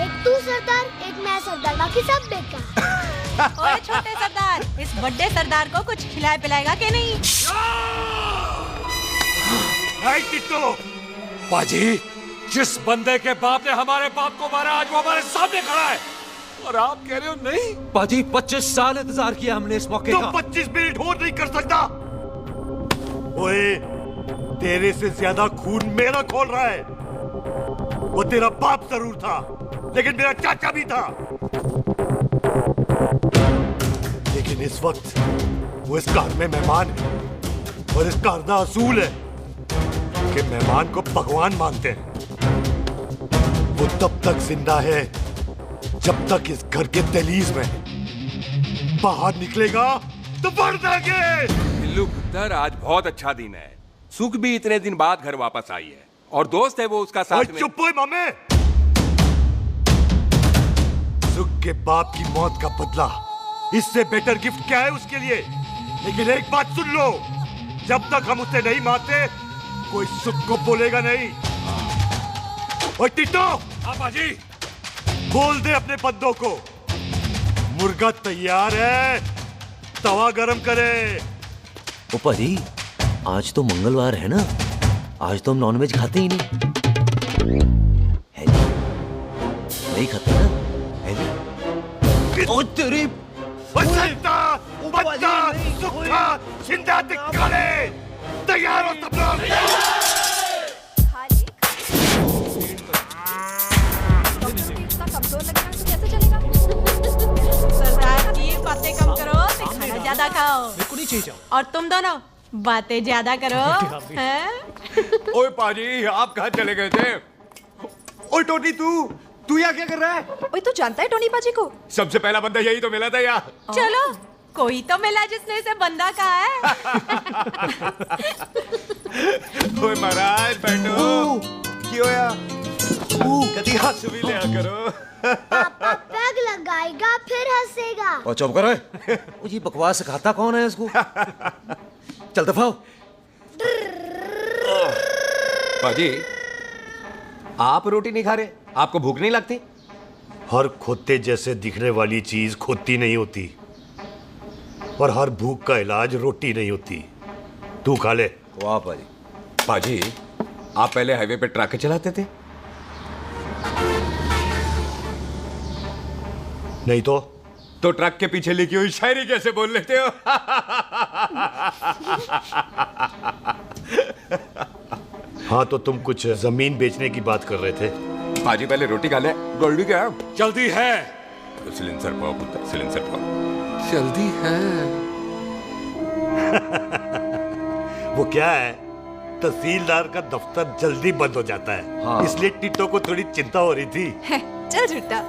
एक तू सरदार, एक मैं सरदार, बाकी सब बेकार। ओए छोटे सरदार, इस बड़े सरदार को कुछ खिलाए पिलाएगा कि नहीं? टिट्टो। पाजी, जिस बंदे के बाप ने हमारे बाप को मारा, आज वो हमारे सामने खड़ा है और आप कह रहे हो नहीं? पाजी, 25 साल इंतजार किया हमने इस मौके का। 25 मिनट और नहीं कर सकता। ओए, तेरे से ज्यादा खून मेरा खोल रहा है। वो तेरा बाप जरूर था, लेकिन मेरा चाचा भी था। लेकिन इस वक्त वो इस कार में मेहमान है और इस कार का असूल है कि मेहमान को भगवान मानते हैं। वो तब तक जिंदा है जब तक इस घर के दहलीज में। बाहर निकलेगा तो बढ़ देंगे। बिल्लू पुत्र, आज बहुत अच्छा दिन है। सुख भी इतने दिन बाद घर वापस आई है और दोस्त है वो उसका साथ में। चुप हो मामे। सुख के बाप की मौत का बदला, इससे बेटर गिफ्ट क्या है उसके लिए? लेकिन एक बात सुन लो, जब तक हम उसे नहीं मारते कोई सुख को बोलेगा नहीं। ओए टिट्टो। हाँ बाजी। बोल दे अपने बंदों को मुर्गा तैयार है, तवा गरम करे। ओ पाजी, आज तो मंगलवार है ना, आज तो हम नॉनवेज खाते ही नहीं है जी। नहीं खाते ना, है जी। ओ तेरी संता, बच्चा, सुखा, जिंदा दिखाने, तैयार हो सब लोग। कमजोर लगना तो कैसे चलेगा? सरदार जी बातें कम करो, खाना ज्यादा खाओ। नहीं चाहिए। और तुम दोनों बातें ज्यादा करो, हैं? ओए पाजी, आप कहाँ चले गए थे? ओए टोनी, तू यहाँ क्या कर रहा है? ओए तू जानता है टोनी पाजी को? सबसे पहला बंदा यही तो मिला था यहाँ। चलो कोई तो मिला जिसने इसे बंदा कहा है। ओए महाराज बैठो। क्यों यार? कभी हंस भी लिया करो। पापा पैग लगाएगा फिर हंसेगा। और चुप करो। ये बकवास सिखाता कौन है इसको? चल दफाओ। पाजी, आप रोटी नहीं खा रहे? आपको भूख नहीं लगती? हर खोते जैसे दिखने वाली चीज खोती नहीं होती, और हर भूख का इलाज रोटी नहीं होती। तू खा ले। वाह पाजी। पाजी, आप पहले हाईवे पे ट्रक चलाते थे? नहीं तो ट्रक के पीछे लिखी हुई शायरी कैसे बोल लेते हो? हाँ, तो तुम कुछ जमीन बेचने की बात कर रहे थे। पाजी पहले रोटी खा ले। गोल्डी क्या? जल्दी है। सिलेंसर पाओ पुत्र, सिलेंसर पाओ। जल्दी है। वो क्या है, तहसीलदार का दफ्तर जल्दी बंद हो जाता है। हाँ। इसलिए टिट्टो को थोड़ी चिंता हो रही थी। चल झूठा।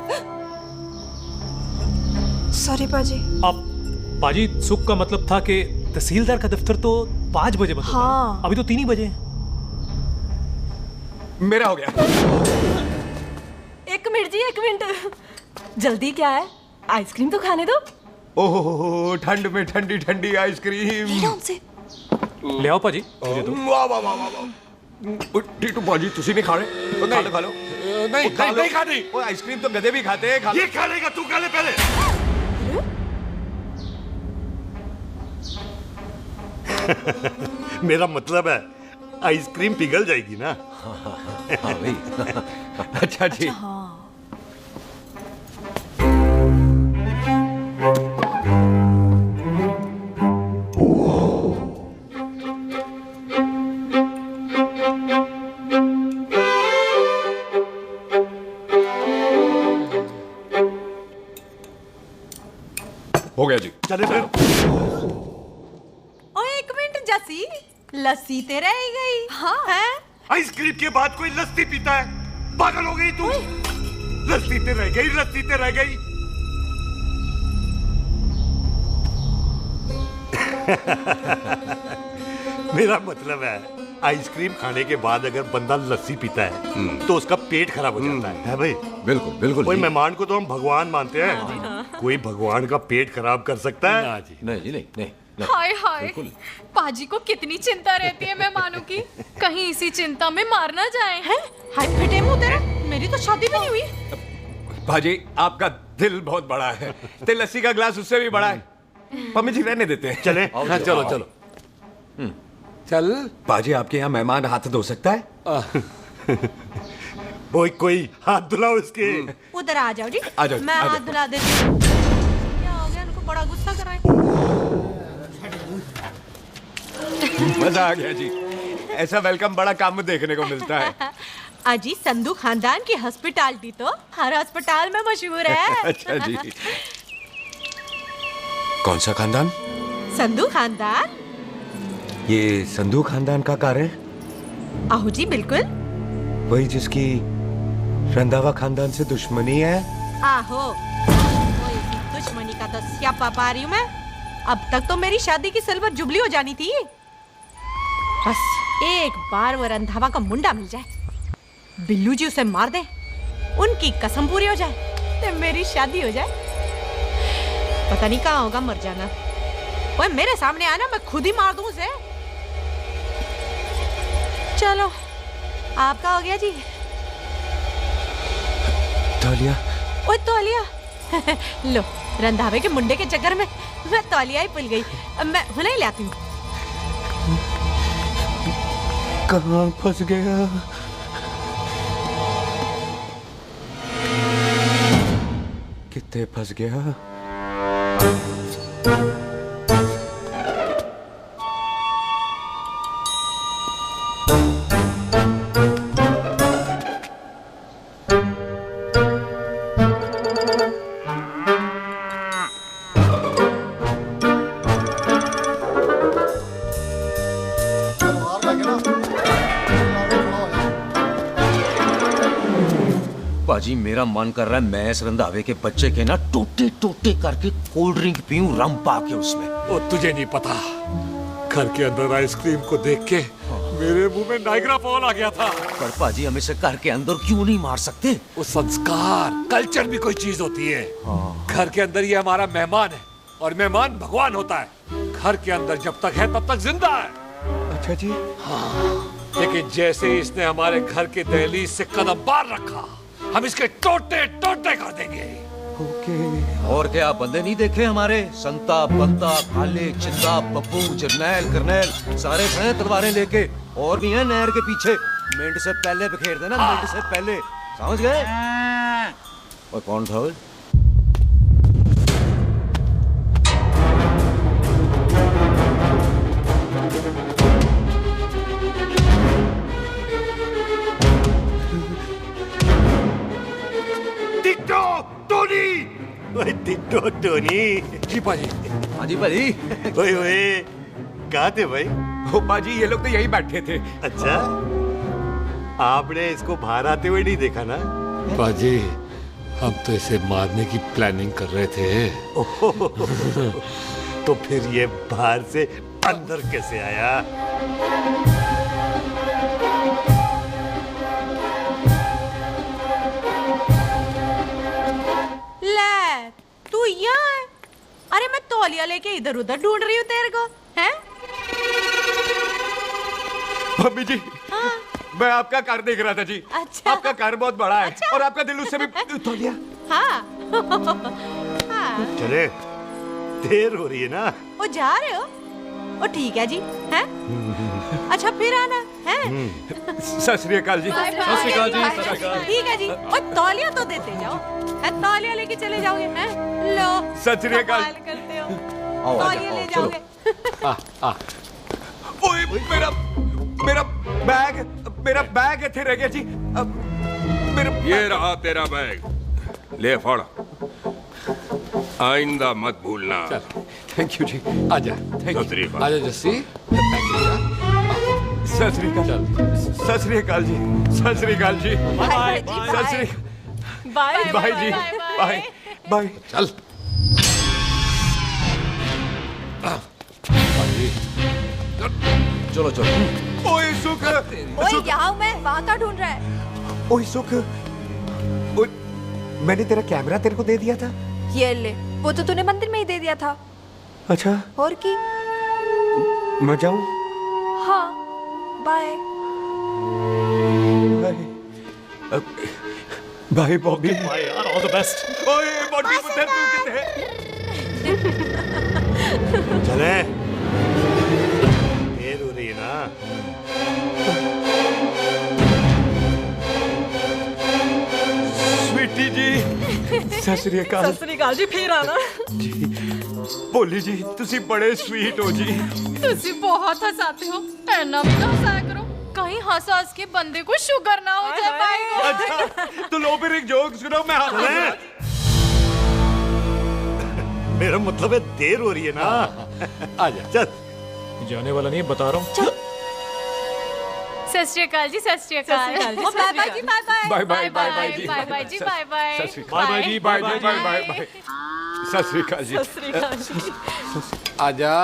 सॉरी पाजी। अब पाजी, सुख का मतलब था कि तहसीलदार का दफ्तर तो 5 बजे बंद होता है। हाँ। अभी तो 3 ही बजे। मेरा हो गया। एक मिनट जी, एक मिनट। जल्दी क्या है? आइसक्रीम तो खाने दो। ओह, ठंड में ठंडी ठंडी आइसक्रीम। ले आओ पाजी। वाह वाह वाह वाह। टीटू पाजी, तुसी नहीं खा रहे? खा लो खा लो। नहीं खानी। वो आइसक्रीम तो गधे भी खाते हैं। ये खा लेगा, तू खा ले पहले। मेरा मतलब है आइसक्रीम पिघल जाएगी ना। हाँ भाई। अच्छा जी। हो गया जी। चले फिर। ओ एक मिनट जसी, लस्सी ते रह गई। हाँ है? आइसक्रीम के बाद कोई लस्सी पीता है? पागल हो गई तू? लस्सी ते रह गई, लस्सी ते रह गई। मेरा मतलब है आइसक्रीम खाने के बाद अगर बंदा लस्सी पीता है तो उसका पेट खराब हो जाता है भाई? बिल्कुल बिल्कुल। कोई मेहमान को तो हम भगवान मानते हैं, कोई भगवान का पेट खराब कर सकता है? नहीं जी, नहीं नहीं। हाय हाय, पाजी को कितनी चिंता रहती है मेहमानों की, कहीं इसी चिंता में मार ना जाए। हैं? हाय फिटे मुंह तेरा, मेरी तो शादी भी नहीं हुई। भाजी, आपका दिल बहुत बड़ा है। ते लस्सी का ग्लास उससे भी बड़ा है। मम्मी जी रहने देते हैं। चले। हाँ, चलो चलो। चल। पाजी, आपके यहाँ मेहमान हाथ धो सकता है? कोई हाथ धुलाओ इसके। उधर आ जाओ जी। आ जाओ, मैं आ जाओ। हाथ धुला देती हूँ। क्या हो गया, उनको बड़ा गुस्सा कर रहे हैं। मजा आ गया जी। ऐसा वेलकम बड़ा काम में देखने को मिलता है। अजी, संधू खानदान की हॉस्पिटैलिटी तो हर अस्पताल में मशहूर है। अच्छा जी। कौन सा खानदान? संधू खानदान। ये संधू खानदान का कार है? आहो जी, बिल्कुल। वही जिसकी रंधावा खानदान से दुश्मनी है? आहो, वही दुश्मनी का तो स्यापा पा रही हूँ मैं। अब तक तो मेरी शादी की सिल्वर जुबली हो जानी थी। बस एक बार वो रंधावा का मुंडा मिल जाए, बिल्लू जी उसे मार दे, उनकी कसम पूरी हो जाए, तो मेरी शादी हो जाए। पता नहीं कहाँ होगा मर जाना। ओए मेरे सामने आना, मैं खुद ही मार दूं उसे। चलो, आपका हो गया जी। तौलिया। ओए तौलिया। लो, रंधावे के मुंडे के चक्कर में मैं तौलिया ही भूल गई। मैं हुने ही लाती हूँ। कहाँ फंस गया? कितने फंस गया? पाजी मेरा मन कर रहा है मैं इस रंधावे के बच्चे के ना टोटे टोटे करके कोल्ड ड्रिंक पीऊं रम पाके उसमें। वो तुझे नहीं पता, घर के अंदर आइसक्रीम को देख के मेरे मुंह में नाइग्रा फॉल आ गया था। पर पाजी हम इसे घर के अंदर क्यों नहीं मार सकते? वो संस्कार कल्चर भी कोई चीज होती है। घर के अंदर ये हमारा मेहमान है और मेहमान भगवान होता है। घर के अंदर जब तक है तब तक जिंदा है। अच्छा जी। हाँ, लेकिन जैसे ही इसने हमारे घर के दहलीज से कदम बाहर रखा हम इसके टोटे टोटे कर देंगे। और क्या बंदे नहीं देखे हमारे? संता, बंता, खाले, चिंदा, बब्बू, जरनैल, करनैल सारे खड़े तलवारें लेके और भी हैं नहर के पीछे। मिनट से पहले बिखेर देना, मिनट से पहले, समझ गए? और कौन था? Ditto Tony. जी पाजी। हाँ जी पाजी। ओए ओए, कहाँ थे भाई? ओ पाजी ये लोग तो यही बैठे थे। अच्छा, आपने इसको बाहर आते हुए नहीं देखा ना? पाजी हम तो इसे मारने की प्लानिंग कर रहे थे। तो फिर ये बाहर से अंदर कैसे आया? ले तू यहाँ है? अरे मैं तौलिया लेके इधर उधर ढूंढ रही हूँ तेरे को, हैं? मम्मी जी, हाँ? मैं आपका कार देख रहा था जी। अच्छा। आपका कार बहुत बड़ा है। अच्छा। और आपका दिल उससे भी तौलिया। हाँ। हाँ। चले, देर हो रही है ना? वो जा रहे हो? वो ठीक है जी, हैं? अच्छा फिर आना, हैं? सत श्री अकाल जी। सत श्री अकाल जी। ठीक है जी। और तौलिया तो देते जाओ, है? तौलिया लेके चले जाओगे, हैं? लो। सत श्री अकाल। करते हो। तौलिया ले जाओगे। ओए मेरा बैग इथे रह गया जी। ये रहा तेरा बैग, ले फड़। आइंदा मत भूलना। थैंक यू जी। आजा। आजा जस्सी। सत श्री अकाल। सत श्री अकाल जी। सत श्री अकाल जी। बाय सत श्री बाय बाय जी। Bye bye. चल। चलो चलो। ओए सुख। ओए यहाँ मैं, वहाँ का ढूंढ रहा है? ओए सुख, मैंने तेरा कैमरा तेरे को दे दिया था। ये ले, वो तो तूने मंदिर में ही दे दिया था। अच्छा। और की? मैं जाऊं? हाँ, बाय। बाय बॉबी। बाय यार, ऑल द बेस्ट। ओए बॉबी पुत्र तू किथे? चले, देर हो रही है ना? स्वीटी जी, सत श्री अकाल। सत श्री अकाल जी, फिर आना। भोली जी, तुसी बड़े स्वीट हो जी। तुसी बहुत हंसाते हो, ऐना भी ना हंसाया करो, कहीं हंस के बंदे को शुगर ना हो जाए भाई को। अच्छा, तो लो फिर एक जोक सुनो, मैं मेरा मतलब है देर हो रही है ना? आजा। चल। जाने वाला नहीं, बता रहा हूँ। सत श्री अकाल जी। सत श्री अकाल। बाय बाय जी, bye bye bye. Bye bye जी। बाय बाय जी, बाय बाय। बाय बाय जी, बाय बाय बाय बाय। सत श्री अकाल जी। सत श्री अकाल जी। आजा।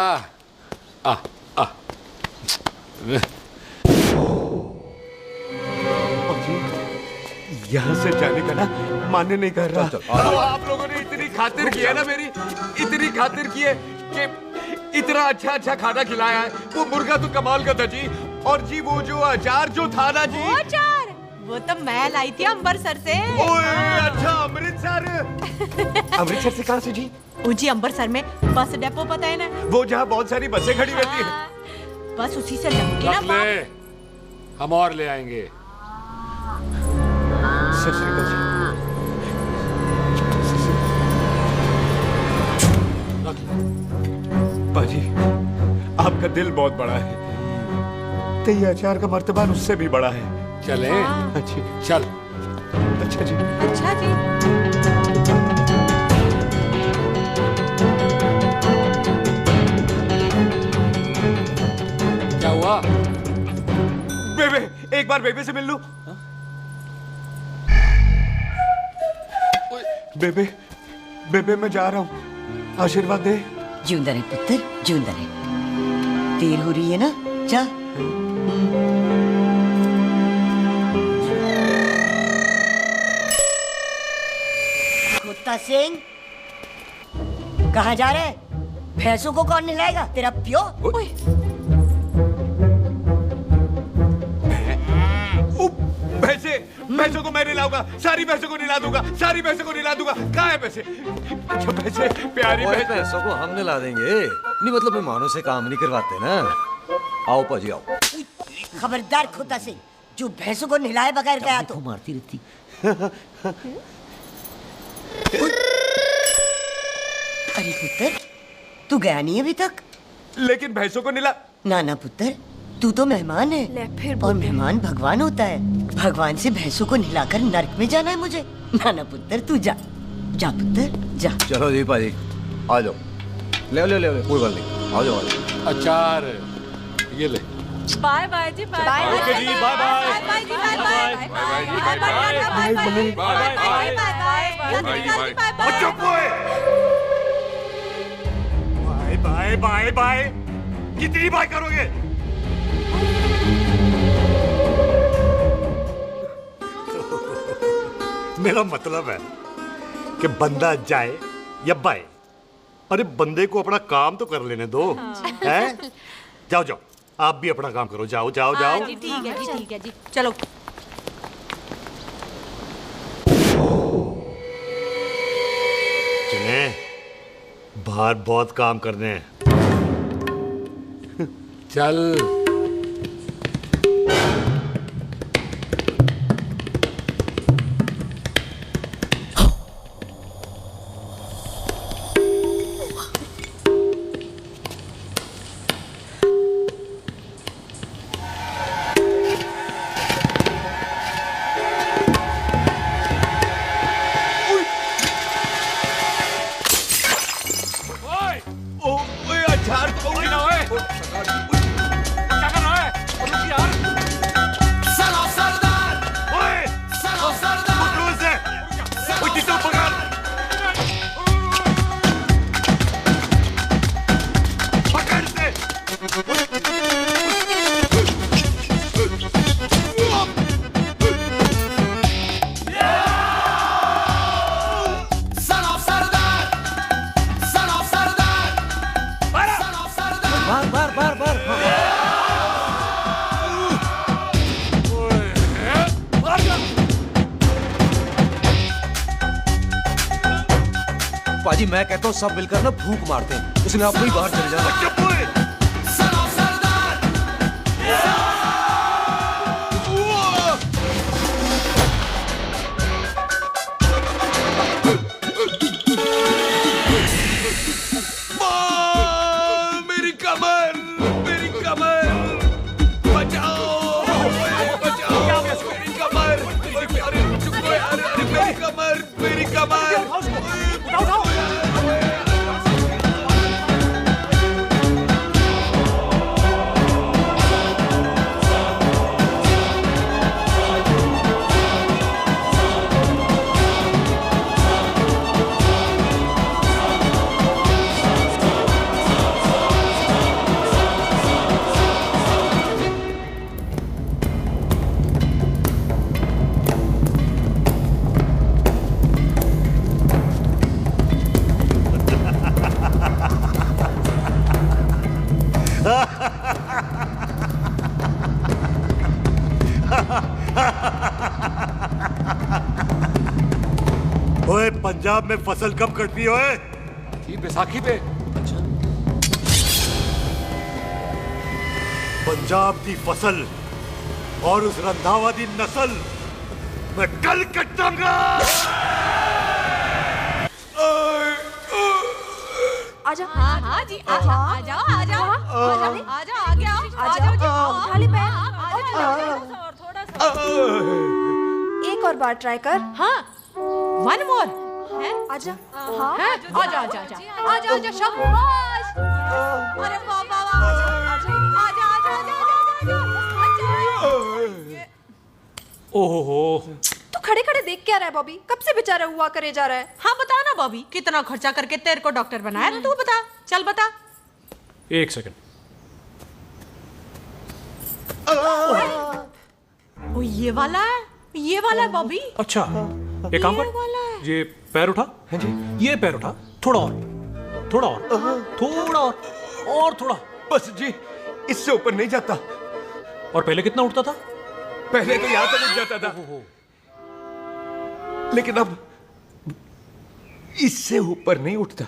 यहाँ से जाने का ना मान्य नहीं कर रहा। तो आप लोगों ने इतनी खातिर की है ना मेरी, इतनी खातिर की है कि इतना अच्छा अच्छा खाना खिलाया है। वो मुर्गा तो कमाल का था जी। और जी वो जो अचार जो था ना जी, वो अचार वो तो मैं लाई थी अमृतसर से। ओए अच्छा, अमृतसर। अमृतसर से कहाँ से जी? जी अमृतसर में बस डिपो पता है ना, वो जहाँ बहुत सारी बसें खड़ी रहती हैं। बस उसी से लग रख ले, हम और ले आएंगे। सत श्री अकाल जी। दिल बहुत बड़ा है, तो ये अचार का मर्तबान उससे भी बड़ा है। चले? अच्छी चल। अच्छा जी। अच्छा जी। क्या हुआ? बेबे, एक बार बेबे से मिल लूं। बेबे, बेबे मैं जा रहा हूँ, आशीर्वाद दे। जिंदा रहे पुत्र, जिंदा रहे। देर हो रही है ना, जा। कुत्ता सिंह, कहाँ जा रहे? भैंसों को कौन नहलाएगा? तेरा प्यो? भैंसों को मैं नहलाऊंगा, सारी भैंसों को नहला दूंगा, सारी भैंसों को नहला दूंगा। कहाँ है पैसे? जो पैसे प्यारी पैसों को हम नहला देंगे, नहीं मतलब मेहमानों से काम नहीं करवाते ना। आओ पाजी आओ। खबरदार कुत्ता सिंह, जो भैंसों को नहलाए बगैर गया तो मारती रहती। अरे पुत्र, तू गया नहीं अभी तक? लेकिन भैंसों को नहला। ना ना पुत्र, तू तो मेहमान है, और मेहमान भगवान होता है। भगवान से भैंसों को नहलाकर नरक में जाना है मुझे। ना ना पुत्र, तू जा, जा पुत्र, जा। चलो जी पाजी, आ जाओ। ले ले ले, कोई बात नहीं, आ जाओ आ जाओ। अचार ये ले। बाय बाय जी, बाय बाय। ओके जी, बाय बाय। बाय जी, bye bye. Bye bye bye. कितनी बाय करोगे? मेरा मतलब है कि बंदा जाए या बाय, अरे बंदे को अपना काम तो कर लेने दो। हैं? जाओ जाओ, आप भी अपना काम करो। जाओ जाओ जाओ। जी ठीक है जी, ठीक है जी, चलो। चले, बाहर बहुत काम करने हैं। चल। पाजी मैं कहता हूँ सब मिलकर ना भूख मारते हैं, इसलिए आप ही बाहर चले जाओ। मेरी कमर, मेरी कमर, बचाओ, बचाओ, मेरी कमर, अरे चुप यार, अरे मेरी कमर, मेरी कमर। ओए पंजाब में फसल कब कटती है? ओए थी बैसाखी पे। अच्छा, पंजाब की फसल और उस रंधावा दी नस्ल मैं कल कटाऊंगा। आजा। हाँ हाँ जी, आ जाओ आ जाओ आ जाओ आ जाओ आगे आओ, आ जाओ उठा ले पैर। एक और बार ट्राई कर। हाँ, वन मोर है। आजा। हाँ, आजा आजा आजा आजा आजा शाबाश। अरे वाह वाह वाह, आजा आजा आजा आजा। ओहो, तू खड़े खड़े देख क्या रहा है बॉबी? कब से बेचारा हुआ करे जा रहा है? हाँ बता ना बॉबी, कितना खर्चा करके तेरे को डॉक्टर बनाया ना, तू बता, चल बता। एक सेकंड। ओ ये वाला है बॉबी। अच्छा, एक काम कर, ये पैर उठा। हाँ जी। ये पैर उठा, थोड़ा और, थोड़ा और, थोड़ा और थोड़ा। बस जी, इससे ऊपर नहीं जाता। और पहले कितना उठता था? पहले तो यहाँ तक उठ जाता था, लेकिन अब इससे ऊपर नहीं उठता।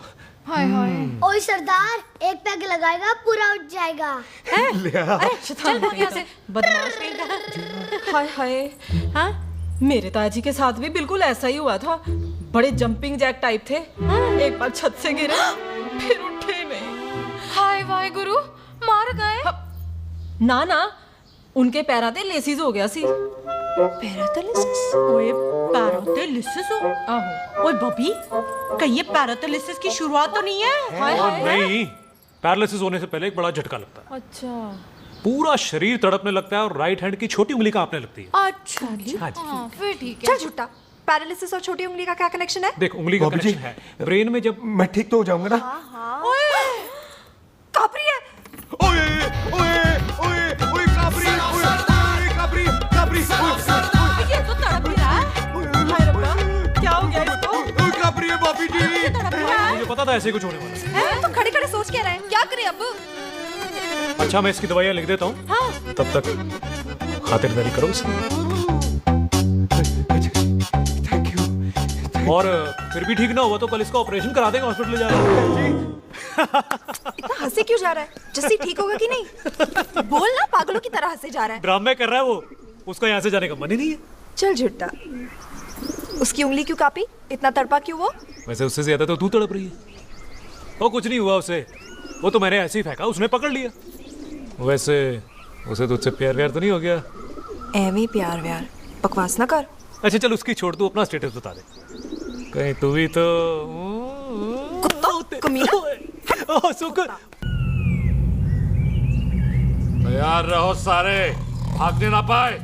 हाय हाय। ओए सरदार, एक पैग लगाएगा पूरा उठ जाएगा। चल भाग यहाँ से, बदमाश कहीं का। हाय हाय। हाँ, मेरे ताजी के साथ भी बिल्कुल ऐसा ही हुआ था। बड़े जंपिंग जैक टाइप थे। एक बार छत से गिरे, फिर उठे नहीं। हाय वाय गुरु, मार गए? ना ना, उनके पैराते लेसिस हो गया सी। पैरालिसिस? ओए पैरालिसिस हो? आहो। ओए बॉबी, कहीं ये पैरालिसिस की शुरुआत तो नहीं है? हाय हाय। नहीं, पैरालिसिस होने से पहले एक बड़ा झटका लगता है। अच्छा। पूरा शरीर तड़पने लगता है और राइट हैंड की छोटी उंगली कांपने लगती है। अच्छा जी। हाँ, फिर ठीक है। चल झूठा, पैरालिसिस और छोटी उंगली का क्या कनेक्शन है? देख, उंगली का कनेक्शन है ब्रेन में। जब मैं ठीक तो हो जाऊंगा ना? हाँ। ओए, कापरी है। ओए ओए ओए ओए कापरी, ओए कापरी कापरी। ये तो तड़प ही रहा है। हाय रब्बा, क्या हो गया इसको? ओए कापरी है बॉबी जी। मुझे पता था ऐसे कुछ होने वाला है। तो खड़े खड़े सोच क्या रहे हैं? क्या करें अब? अच्छा, मैं इसकी दवाइयाँ लिख देता हूँ। हाँ। तब तक खातिरदारी करो इसकी। Thank you. और फिर भी ठीक ना हुआ तो कल इसका ऑपरेशन करा देंगे, हॉस्पिटल ले जाएगा। इतना हंसे क्यों जा रहा है? जस्सी ठीक होगा कि नहीं? बोल ना, पागलों की तरह हंसे जा रहा है। ड्रामे कर रहा है वो, उसका यहाँ से जाने का मन ही नहीं है। चल झुट्टा, उसकी उंगली क्यों कापी? इतना तड़पा क्यों वो? वैसे उससे ज्यादा तो तू तड़प रही है। वो कुछ नहीं हुआ उसे, वो तो मैंने ऐसे ही फेंका, उसने पकड़ लिया। वैसे उसे तुझसे प्यार व्यार तो नहीं हो गया? एवी प्यार व्यार, बकवास ना कर। अच्छा चल, उसकी छोड़, तू अपना स्टेटस बता दे। कहीं तू भी तो कुत्ता कमीना। ओह शुक्र। तैयार रहो सारे, भागने ना पाए।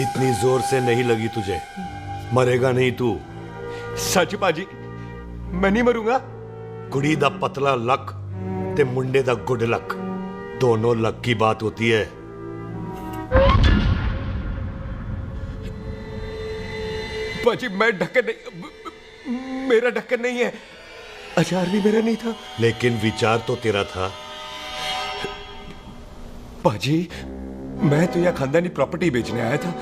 इतनी जोर से नहीं लगी तुझे, मरेगा नहीं तू। सच बाजी, मैं नहीं मरूंगा। कुड़ी दा पतला लक ते मुंडे दा गुड लक, दोनों लक की बात होती है। बाजी मैं ढक्कन नहीं, मेरा ढक्कन नहीं है। अचार भी मेरा नहीं था। लेकिन विचार तो तेरा था। बाजी, मैं तो यह खानदानी प्रॉपर्टी बेचने आया था।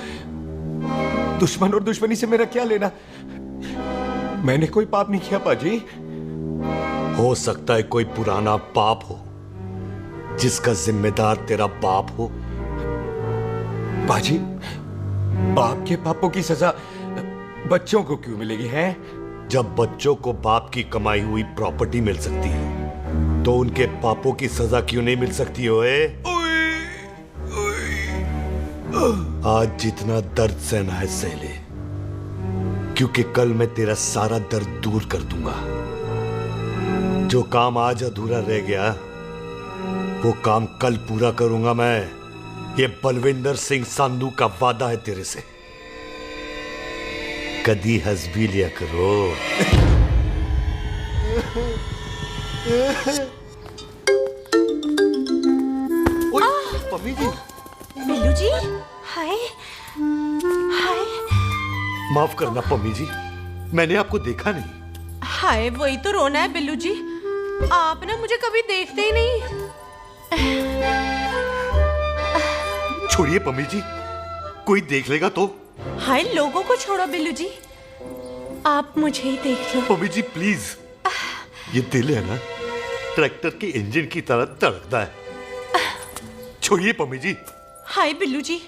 दुश्मन और दुश्मनी से मेरा क्या लेना? मैंने कोई पाप नहीं किया बाजी। हो सकता है कोई पुराना पाप हो जिसका जिम्मेदार तेरा बाप हो। बाजी, बाप के पापों की सजा बच्चों को क्यों मिलेगी है? जब बच्चों को बाप की कमाई हुई प्रॉपर्टी मिल सकती है तो उनके पापों की सजा क्यों नहीं मिल सकती? ओए आज जितना दर्द सहना है सह ले, क्योंकि कल मैं तेरा सारा दर्द दूर कर दूंगा। जो काम आज अधूरा रह गया वो काम कल पूरा करूंगा मैं। ये बलविंदर सिंह संधू का वादा है तेरे से। कदी हंस भी लिया करो। मम्मी जी। बिल्लू जी, हाय हाय। माफ करना पम्मी जी, मैंने आपको देखा नहीं। हाय वही तो रोना है बिल्लू जी, आप ना मुझे कभी देखते ही नहीं। छोड़िए पम्मी जी, कोई देख लेगा तो। हाय लोगों को छोड़ो बिल्लू जी, आप मुझे ही देख लो। पम्मी जी प्लीज, ये दिल है ना ट्रैक्टर के इंजन की तरह धड़कता है। छोड़िए पम्मी जी। हाय बिल्लू जी,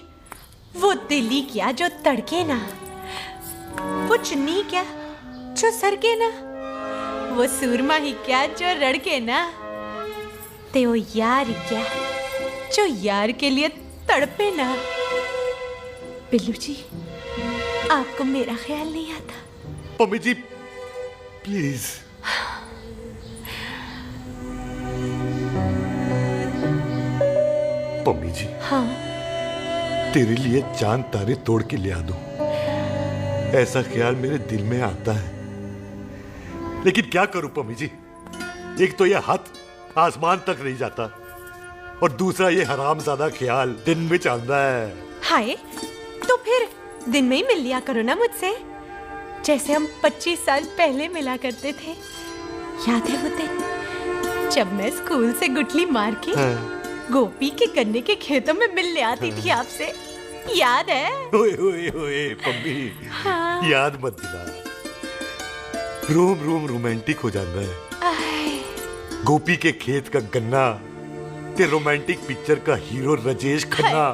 वो दिल ही क्या जो तड़के ना, वो चुन्नी क्या जो सरके ना, वो सूरमा ही क्या जो रड़के ना, ते वो यार ही क्या जो यार के लिए तड़पे ना। बिल्लू जी, आपको मेरा ख्याल नहीं आता? पम्मी जी प्लीज। पम्मी जी, हाँ तेरे लिए चांद तारे तोड़ के ले आ दूं, ऐसा ख्याल मेरे दिल में आता है, लेकिन क्या करूं पम्मी जी। एक तो यह हाथ आसमान तक नहीं जाता, और दूसरा ये हरामजादा ख्याल दिन में चलता है। हाय, तो फिर दिन में ही मिल लिया करो ना मुझसे, जैसे हम 25 साल पहले मिला करते थे। याद है वो दिन जब मैं स्कूल से गुटली मार के गोपी के गन्ने के खेतों में मिलने आती थी आपसे, याद है? ओए ओए ओए पम्मी, हाँ। याद मत दिला, रोम रोम रोमांटिक हो जाता है। गोपी के खेत का गन्ना ते रोमांटिक पिक्चर का हीरो राजेश खन्ना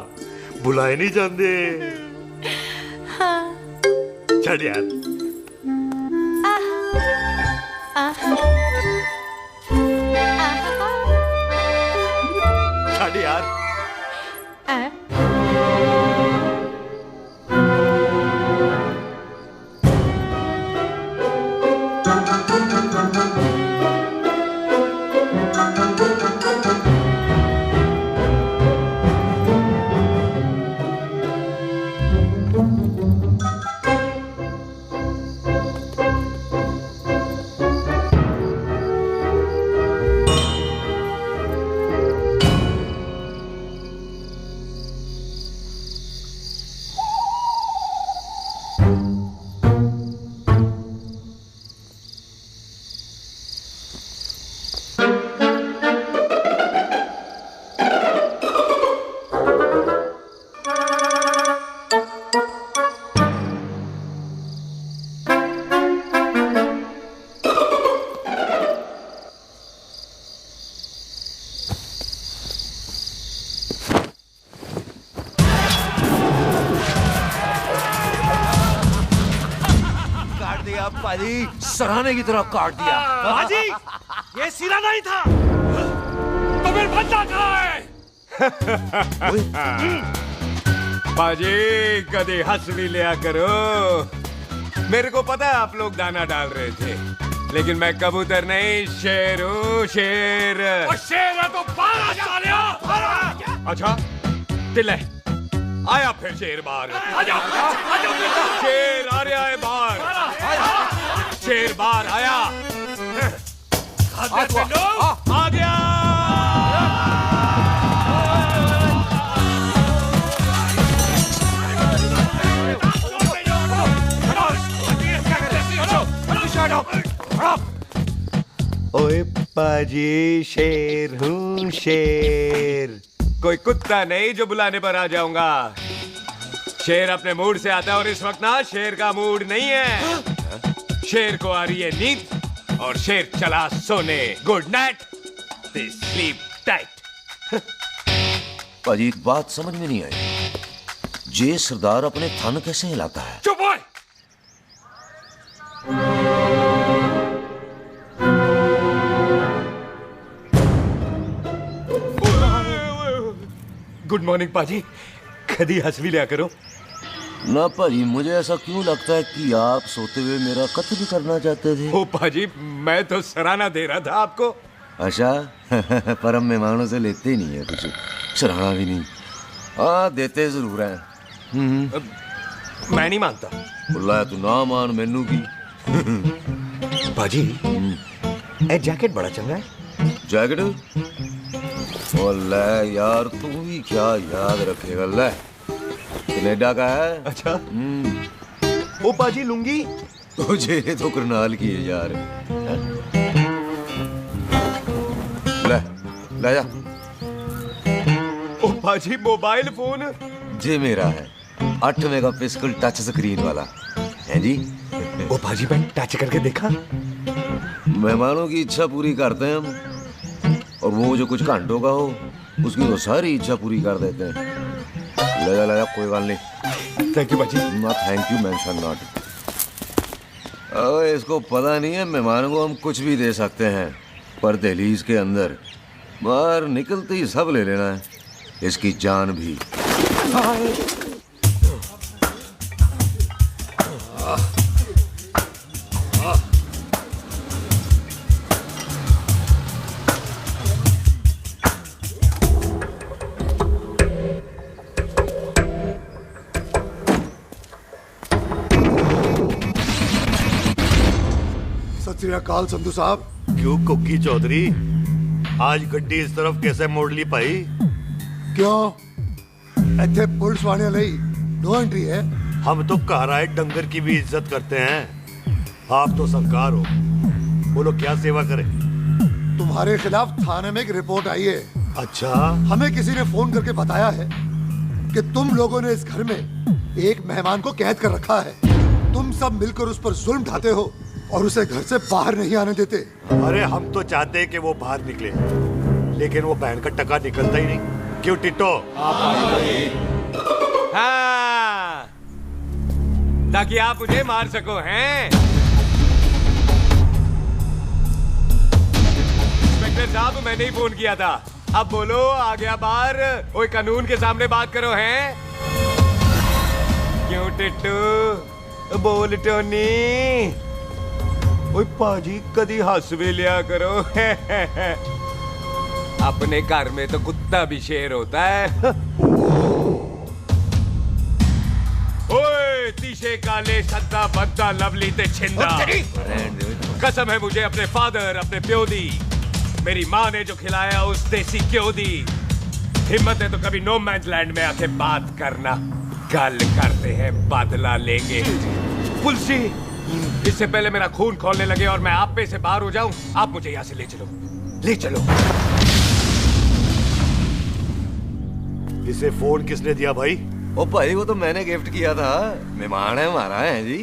बुलाए नहीं जाते। हाँ। छड़ यार। छड़ यार। सराहने की तरह काट दिया। बाजी, ये सिरा नहीं था। तो फिर बंदा कहाँ है? बाजी कभी हंस भी लिया करो। मेरे को पता है आप लोग दाना डाल रहे थे, लेकिन मैं कबूतर नहीं शेर हूँ, शेर। और शेर है तो बाहर आ सालिया। अच्छा दिले आया फिर शेर बाहर। आजा, शेर आ रहा है बाहर। शेर बाहर आया। आ गया। ओए पाजी, शेर हूँ शेर। कोई कुत्ता नहीं जो बुलाने पर आ जाऊंगा। शेर अपने मूड से आता है, और इस वक्त ना शेर का मूड नहीं है। शेर को आ रही है नींद, और शेर चला सोने। Good night, sleep tight. पाजी एक बात समझ में नहीं आई, जे सरदार अपने थन कैसे हिलाता है? चुप हो। गुड मॉर्निंग पाजी, कभी हंस भी लिया करो। ना पाजी, मुझे ऐसा क्यों लगता है कि आप सोते हुए मेरा कत्ल करना चाहते थे? ओ पाजी, मैं तो सराहना दे रहा था आपको। अच्छा पर हम मेहमानों से लेते ही नहीं है कुछ, सराहना भी नहीं। हाँ देते जरूर हैं। मैं नहीं मानता। बुलाया तू ना मान, मैनू की। पाजी ए जैकेट बड़ा चंगा है। जैकेट? ओ ले यार, तू भी क्या याद रखेगा। ले कनाडा का है। अच्छा। ओ पाजी लुंगी मुझे तो करनाल की है यार। ले ले जा। ओ पाजी मोबाइल फोन जी मेरा है, 8 मेगापिक्सल टच स्क्रीन वाला है जी। ओ पाजी मैंने टच करके देखा। मेहमानों की इच्छा पूरी करते हैं हम, और वो जो कुछ घंटों का हो उसकी तो सारी इच्छा पूरी कर देते हैं। ले जा कोई बात नहीं। थैंक यू पाजी। ना थैंक यू मेंशन नॉट। इसको पता नहीं है मेहमानों को हम कुछ भी दे सकते हैं, पर दहलीज के अंदर बाहर निकलते ही सब ले लेना है, इसकी जान भी। सत श्री अकाल संधू साहब। क्यों कुक्की चौधरी, आज गड्डी इस तरफ कैसे मोड़ ली पाई? क्यों इतने पुलिस वाले नहीं नो एंट्री है? हम तो कहराए डंगर की भी इज्जत करते हैं। आप तो सरकार हो, बोलो क्या सेवा करें? तुम्हारे खिलाफ थाने में एक रिपोर्ट आई है। अच्छा? हमें किसी ने फोन करके बताया है कि तुम लोगों ने इस घर में एक मेहमान को कैद कर रखा है। तुम सब मिलकर उस पर जुल्म ढाते हो और उसे घर से बाहर नहीं आने देते। अरे हम तो चाहते हैं कि वो बाहर निकले, लेकिन वो बहन का टका निकलता ही नहीं। क्यों टिट्टो? हाँ, ताकि आप मुझे मार सको हैं? इंस्पेक्टर साहब मैंने ही फोन किया था। अब बोलो आ गया बाहर? कोई कानून के सामने बात करो हैं? क्यों टिट्टू? बोल टोनी। ओए पाजी कदी हंस भी लिया करो। अपने घर में तो कुत्ता भी शेर होता है। ओए तीशे काले सद्दा बद्दा लवली ते छिंदा, कसम है मुझे अपने फादर अपने प्यो दी, मेरी माँ ने जो खिलाया उस देसी क्यों दी। हिम्मत है तो कभी नो मैंस लैंड में आके बात करना। गल करते हैं बदला लेंगे। पुलसी इससे पहले मेरा खून खोलने लगे और मैं आप पे से बाहर हो जाऊं, आप मुझे यहाँ से ले चलो, ले चलो। इसे फोन किसने दिया भाई? ओ भाई वो तो मैंने गिफ्ट किया था, मेहमान है हमारा है जी।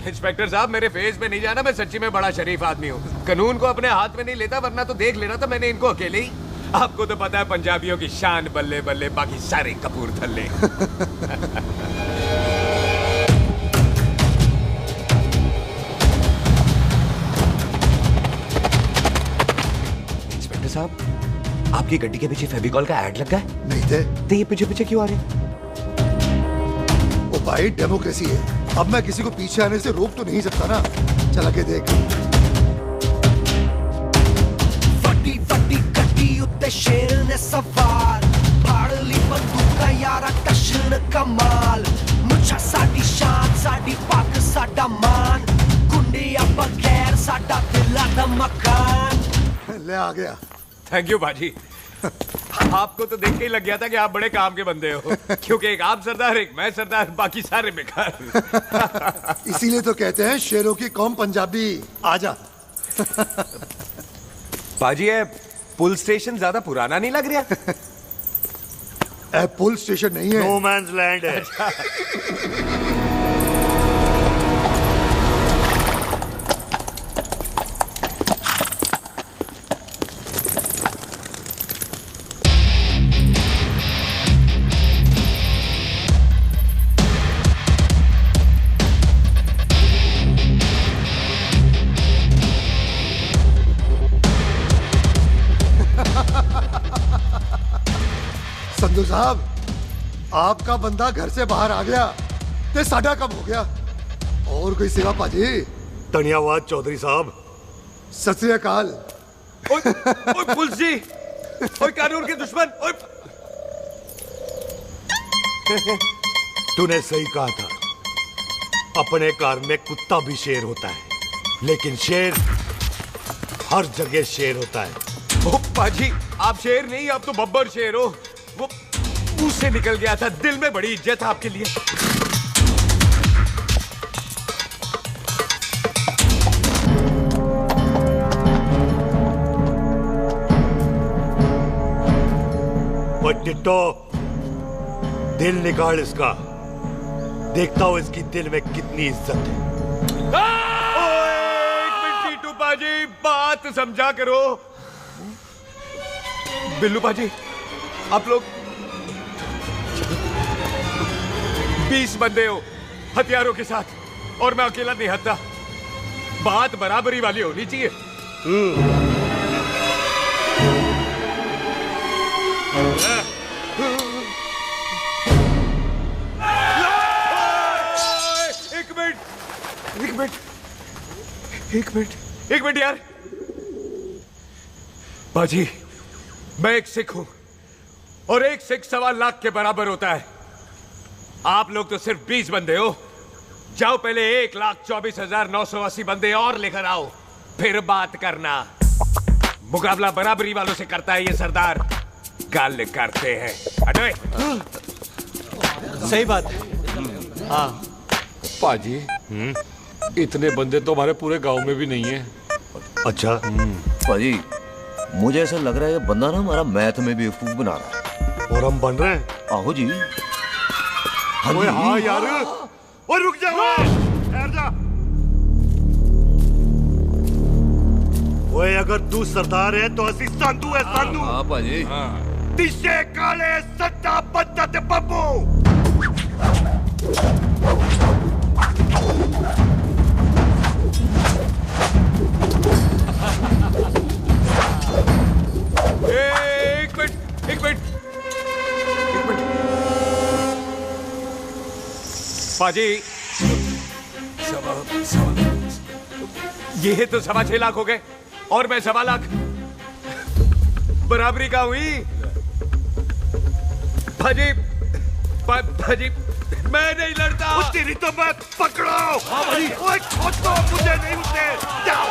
इंस्पेक्टर साहब मेरे फेस पे नहीं जाना, मैं सच्ची में बड़ा शरीफ आदमी हूँ। कानून को अपने हाथ में नहीं लेता, वरना तो देख लेना था मैंने इनको अकेले ही। आपको तो पता है पंजाबियों की शान बल्ले बल्ले, बाकी सारे कपूरथले। इंस्पेक्टर साहब आपकी गड्डी के पीछे फेविकॉल का ऐड लगा है? नहीं थे। तो ये पीछे पीछे क्यों आ रहे? ओ भाई डेमोक्रेसी है, अब मैं किसी को पीछे आने से रोक तो नहीं सकता ना। चला के देख। शेर ने सवार फाड़ली बंदूका यारा कशन कमाल, मुझा साडी शान साडी पाक साडा मान, गुंडिया बगैर साडा दिला दा मकान। ले आ गया। थैंक यू बाजी। आपको तो देख के ही लग गया था कि आप बड़े काम के बंदे हो, क्योंकि एक आप सरदार एक मैं सरदार, बाकी सारे बेकार। इसीलिए तो कहते हैं शेरों की कौम पंजाबी। आजा। बाजी है पुल स्टेशन ज्यादा पुराना नहीं लग रहा? पुल स्टेशन नहीं है, नो मैंस लैंड है। संधू साहब आपका बंदा घर से बाहर आ गया, ते साडा कब हो गया? और कोई सेवा पाजी? धन्यवाद चौधरी साहब। सत श्री अकाल। ओए पुलिस, ओए कानून के दुश्मन, ओए। तूने सही कहा था, अपने घर में कुत्ता भी शेर होता है, लेकिन शेर हर जगह शेर होता है। ओ पाजी आप शेर नहीं, आप तो बब्बर शेर हो। वो मुंह से निकल गया था, दिल में बड़ी इज्जत आपके लिए। वो टिट्टो, दिल निकाल इसका, देखता हूं इसकी दिल में कितनी इज्जत है। एक मिनट टीटू पाजी, बात समझा करो। बिल्लू पाजी, आप लोग 20 बंदे हो हथियारों के साथ, और मैं अकेला नहीं हटता। बात बराबरी वाली होनी चाहिए। एक मिनट यार। बाजी, मैं एक सिख हूं और एक सिख 1.25 लाख के बराबर होता है। आप लोग तो सिर्फ 20 बंदे हो। जाओ पहले 1,24,980 बंदे और लेकर आओ, फिर बात करना। मुकाबला बराबरी वालों से करता है ये सरदार, गाल करते हैं। हटो। सही बात है। हाँ पाजी, इतने बंदे तो हमारे पूरे गांव में भी नहीं है। अच्छा पाजी, मुझे ऐसा लग रहा है ये बंदा ना हमारा मैथ में बेवकूफ बना रहा है। और हम बन रहे हैं? आहो जी। ओए हाँ यार, और रुक जा, ठहर जा। ओए अगर तू सरदार है तो असी संधू है, संधू। हाँ पाजी। दिशे काले सट्टा बद्दा ते बब्बू। एक मिनट। पाजी, ये तो 6.25 लाख हो गए और मैं 1.25 लाख। बराबरी का हुई। भाजी, भाजी, मैं नहीं लड़ता। तेरी तो मैं पकड़ो। ओए छोड़ दो मुझे, नहीं उठते। जाओ।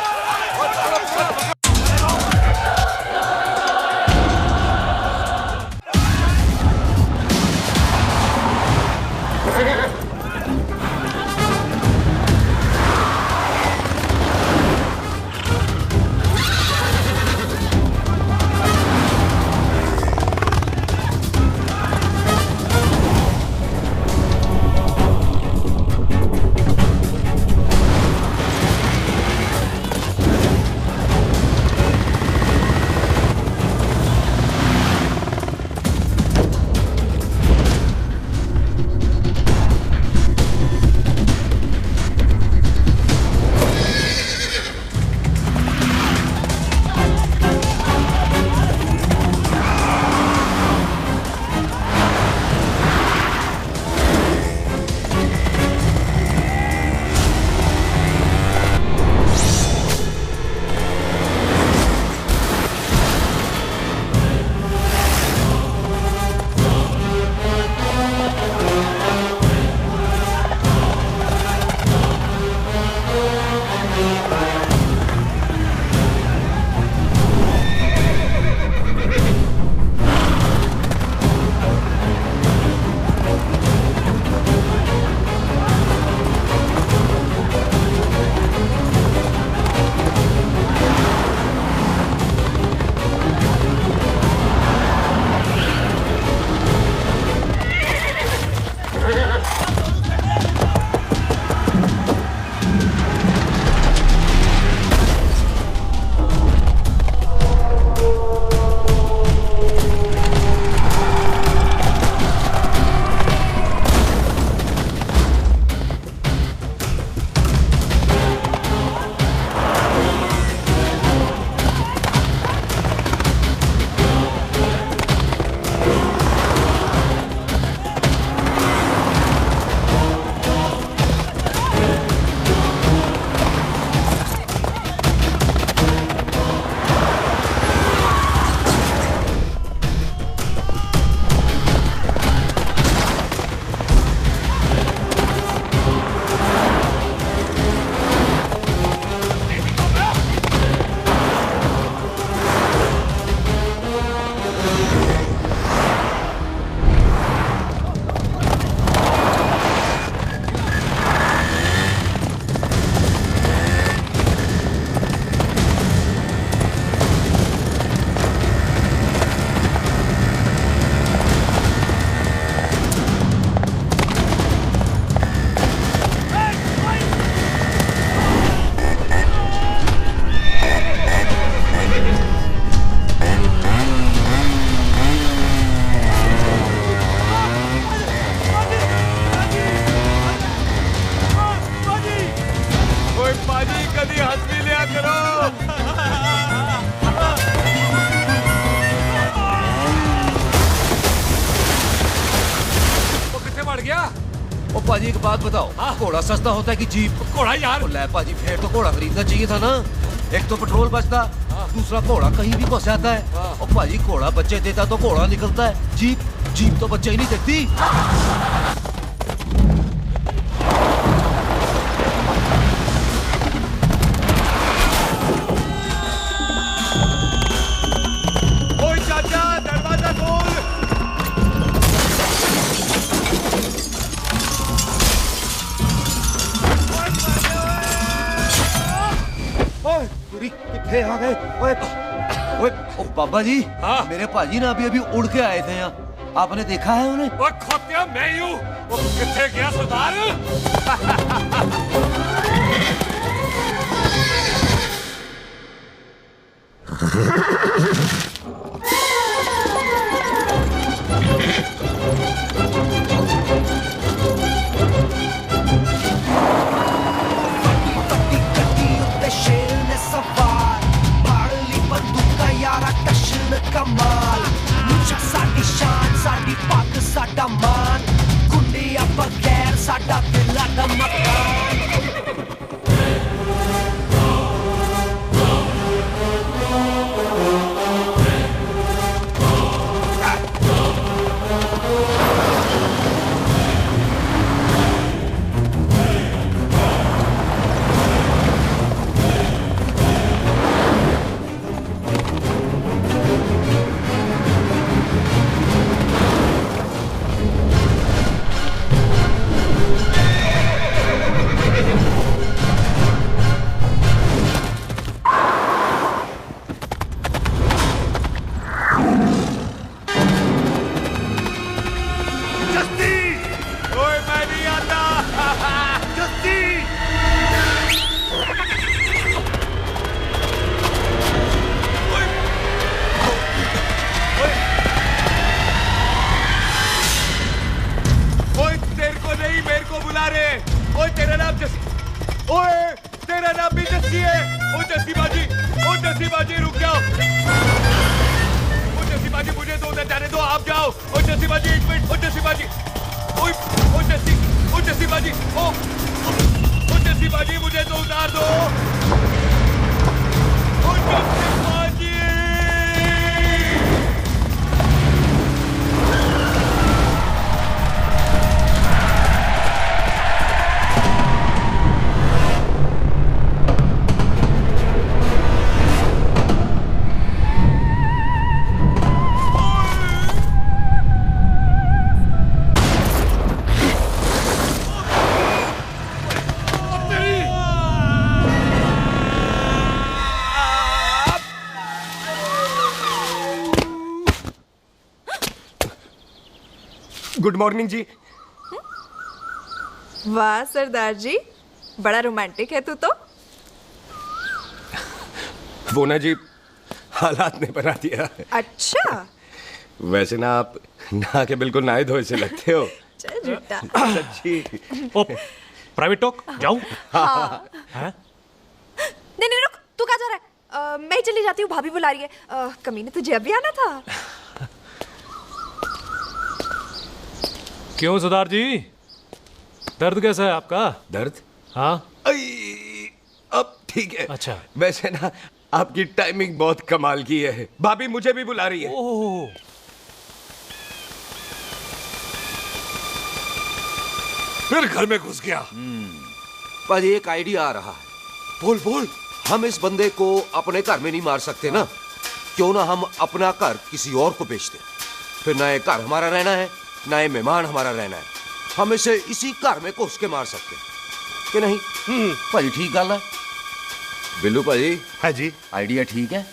बात बताओ, घोड़ा सस्ता होता है कि जीप? घोड़ा यार। ले पाजी, फिर तो घोड़ा खरीदना चाहिए था ना। एक तो पेट्रोल बचता, दूसरा घोड़ा कहीं भी पहुंच जाता है। और पाजी घोड़ा बच्चे देता तो घोड़ा निकलता है, जीप तो बच्चे ही नहीं देती। ओए चाचा, दरवाजा खोल। ओए कितने आ गए? ओए ओए ओ बाबा जी, मेरे पाजी ना अभी उड़ के आए थे यहाँ, आपने देखा है उन्हें? ओए खोतिया मैं ही हूँ। कितने गया सरदार? कमाल मुझा साडी शान साडी पग साडा मान कुंडिया बगैर साडा दिला दा मकान गुड मॉर्निंग जी। वाह सरदार जी, बड़ा रोमांटिक है तू तो। वो ना जी, हालात ने बना दिया। अच्छा। वैसे ना आप नहा के बिल्कुल नहाए धोए से लगते हो। चल झूठा। सच्ची। प्राइवेट टॉक जाऊं? हाँ। नहीं रुक, तू कहाँ जा रहा है? मैं ही चली जाती हूँ, भाभी बुला रही है। कमीने तुझे अभी आना था। क्यों सरदार जी, दर्द कैसा है आपका? दर्द? हाँ। अब ठीक है। अच्छा। वैसे ना आपकी टाइमिंग बहुत कमाल की है, भाभी मुझे भी बुला रही है। ओह। फिर घर में घुस गया। पर एक आइडिया आ रहा है। बोल बोल। हम इस बंदे को अपने घर में नहीं मार सकते ना, क्यों ना हम अपना घर किसी और को बेच दें, फिर ना ये घर हमारा रहना है ना ये मेहमान हमारा रहना है, हम इसे इसी घर में घुस के मार सकते हैं कि नहीं? भाजी ठीक गल है। बिल्लू भाजी। हाँ जी। आइडिया ठीक है।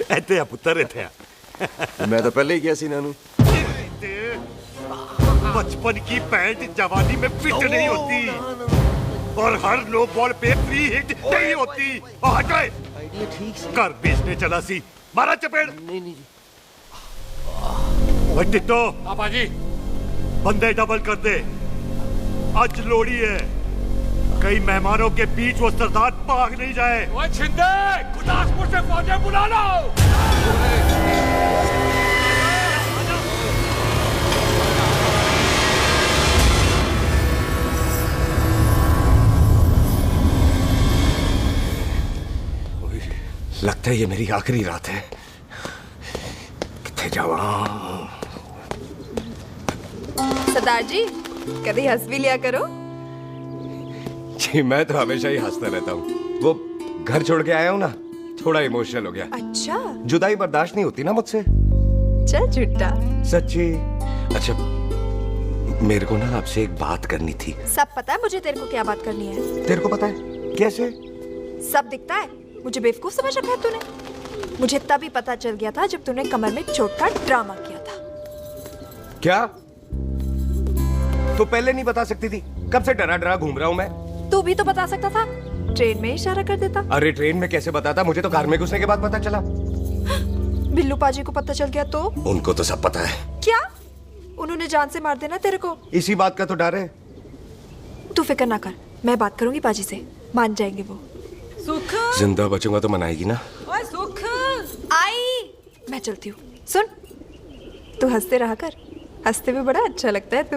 इत्थे आ पुत्तर, इत्थे आ। मैं तो पहले ही किया सी नानू। बचपन की पैंट जवानी में फिट नहीं होती और हर लो बॉल पे फ्री हिट नहीं होती। हट गए। आइडिया ठीक से। घर बेचने चला सी, मारा चपेट। नहीं नहीं जी। ओए टिट्टो। हाँ बाजी। बंदे डबल कर दे, आज लोड़ी है, कई मेहमानों के बीच वो सरदार भाग नहीं जाए। ओए छिंदे, गुरदासपुर से फौजें बुला लो। लगता है ये मेरी आखिरी रात है। कितने जावा। सरदार जी कभी हंस भी लिया करो। जी मैं तो हमेशा ही हंसता रहता हूँ। वो घर छोड़ के आया हूँ ना, थोड़ा इमोशनल हो गया। अच्छा। जुदाई बर्दाश्त नहीं होती ना मुझसे। चल झूठा। सच्ची। अच्छा मेरे को ना आपसे एक बात करनी थी। सब पता है मुझे तेरे को क्या बात करनी है। तेरे को पता है? कैसे? सब दिखता है। मुझे बेवकूफ समझ रखा है तूने। मुझे तभी पता चल गया था जब तूने कमर में चोट का ड्रामा किया था। क्या? तो पहले नहीं बता सकती थी? कब से डरा डरा घूम रहा हूँ मैं। तू भी तो बता सकता था, ट्रेन में इशारा कर देता। अरे ट्रेन में कैसे बताता? मुझे तो कार में घुसने के बाद पता चला। बिल्लू पाजी को पता चल गया तो? उनको तो सब पता है। क्या? उन्होंने जान से मार देना तेरे को। इसी बात का तो डर है। तू फिक्र ना कर, मैं बात करूंगी पाजी से, मान जाएंगे वो। सुख। जिंदा बचूंगा तो मनाएगी ना? ओए सुख। आई मैं चलती हूँ। सुन तू हंसते रहा कर, हंसते में बड़ा अच्छा लगता है तू।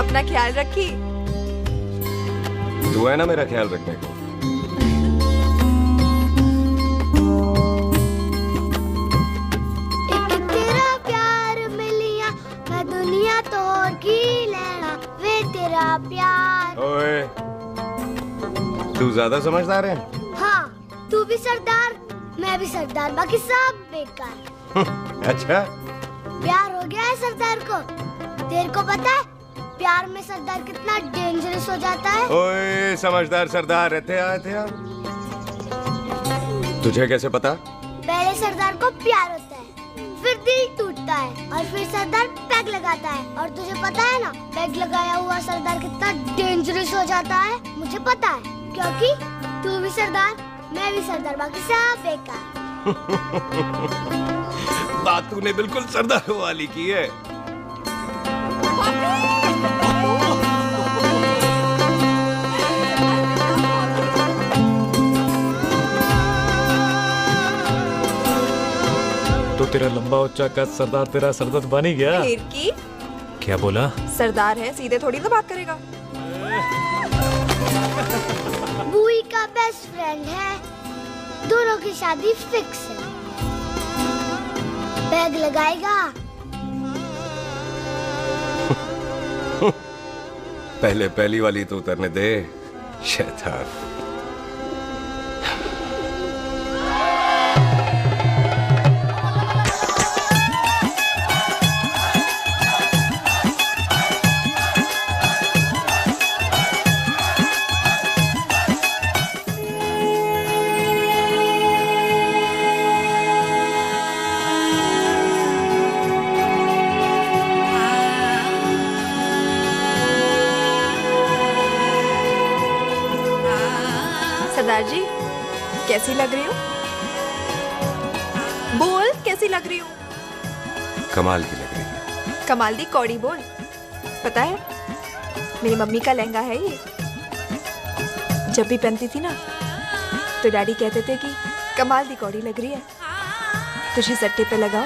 अपना ख्याल रखी। तू है ना मेरा ख्याल रखने को। एक तेरा प्यार मिलिया मैं दुनिया तोड़ की लेना वे तेरा प्यार। ओए तू ज्यादा समझदार है। हाँ तू भी सरदार मैं भी सरदार, बाकी सब बेकार। अच्छा प्यार हो गया है सरदार को। तेरे को पता है प्यार में सरदार कितना डेंजरस हो जाता है। ओए समझदार सरदार रहते आ। तुझे कैसे पता? पहले सरदार को प्यार होता है, फिर दिल टूटता है और फिर सरदार पैग लगाता है। और तुझे पता है ना पैग लगाया हुआ सरदार कितना डेंजरस हो जाता है। मुझे पता है क्योंकि तू भी सरदार मैं भी सरदार, बाकी सब बेकार। बात तूने बिल्कुल सरदारों वाली की है। तो तेरा लंबा उच्चा कद सरदार तेरा सरदर्द बन ही गया। फिर की? क्या बोला? सरदार है सीधे थोड़ी ना बात करेगा। बुई का बेस्ट फ्रेंड है, दोनों की शादी फिक्स है। बैग लगाएगा। पहले पहली वाली तो उतरने दे शैतान। सरदार जी कैसी लग रही हूँ? बोल कैसी लग रही हूँ? कमाल की लग रही है। कमाल दी कौड़ी बोल। पता है मेरी मम्मी का लहंगा है ये। जब भी पहनती थी ना तो डैडी कहते थे कि कमाल दी कौड़ी लग रही है, तुझे सट्टे पे लगाओ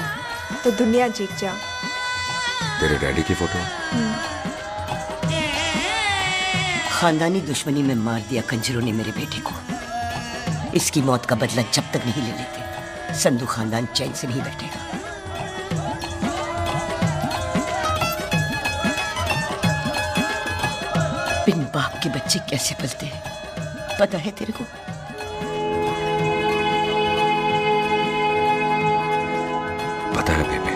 तो दुनिया जीत जाओ। तेरे डैडी की फोटो? खानदानी दुश्मनी में मार दिया कंजरों ने मेरे बेटे को। इसकी मौत का बदला जब तक नहीं ले लेते संधू खानदान चैन से नहीं बैठेगा। बिन बाप के बच्चे कैसे पलते हैं पता है तेरे को? पता है बेबे।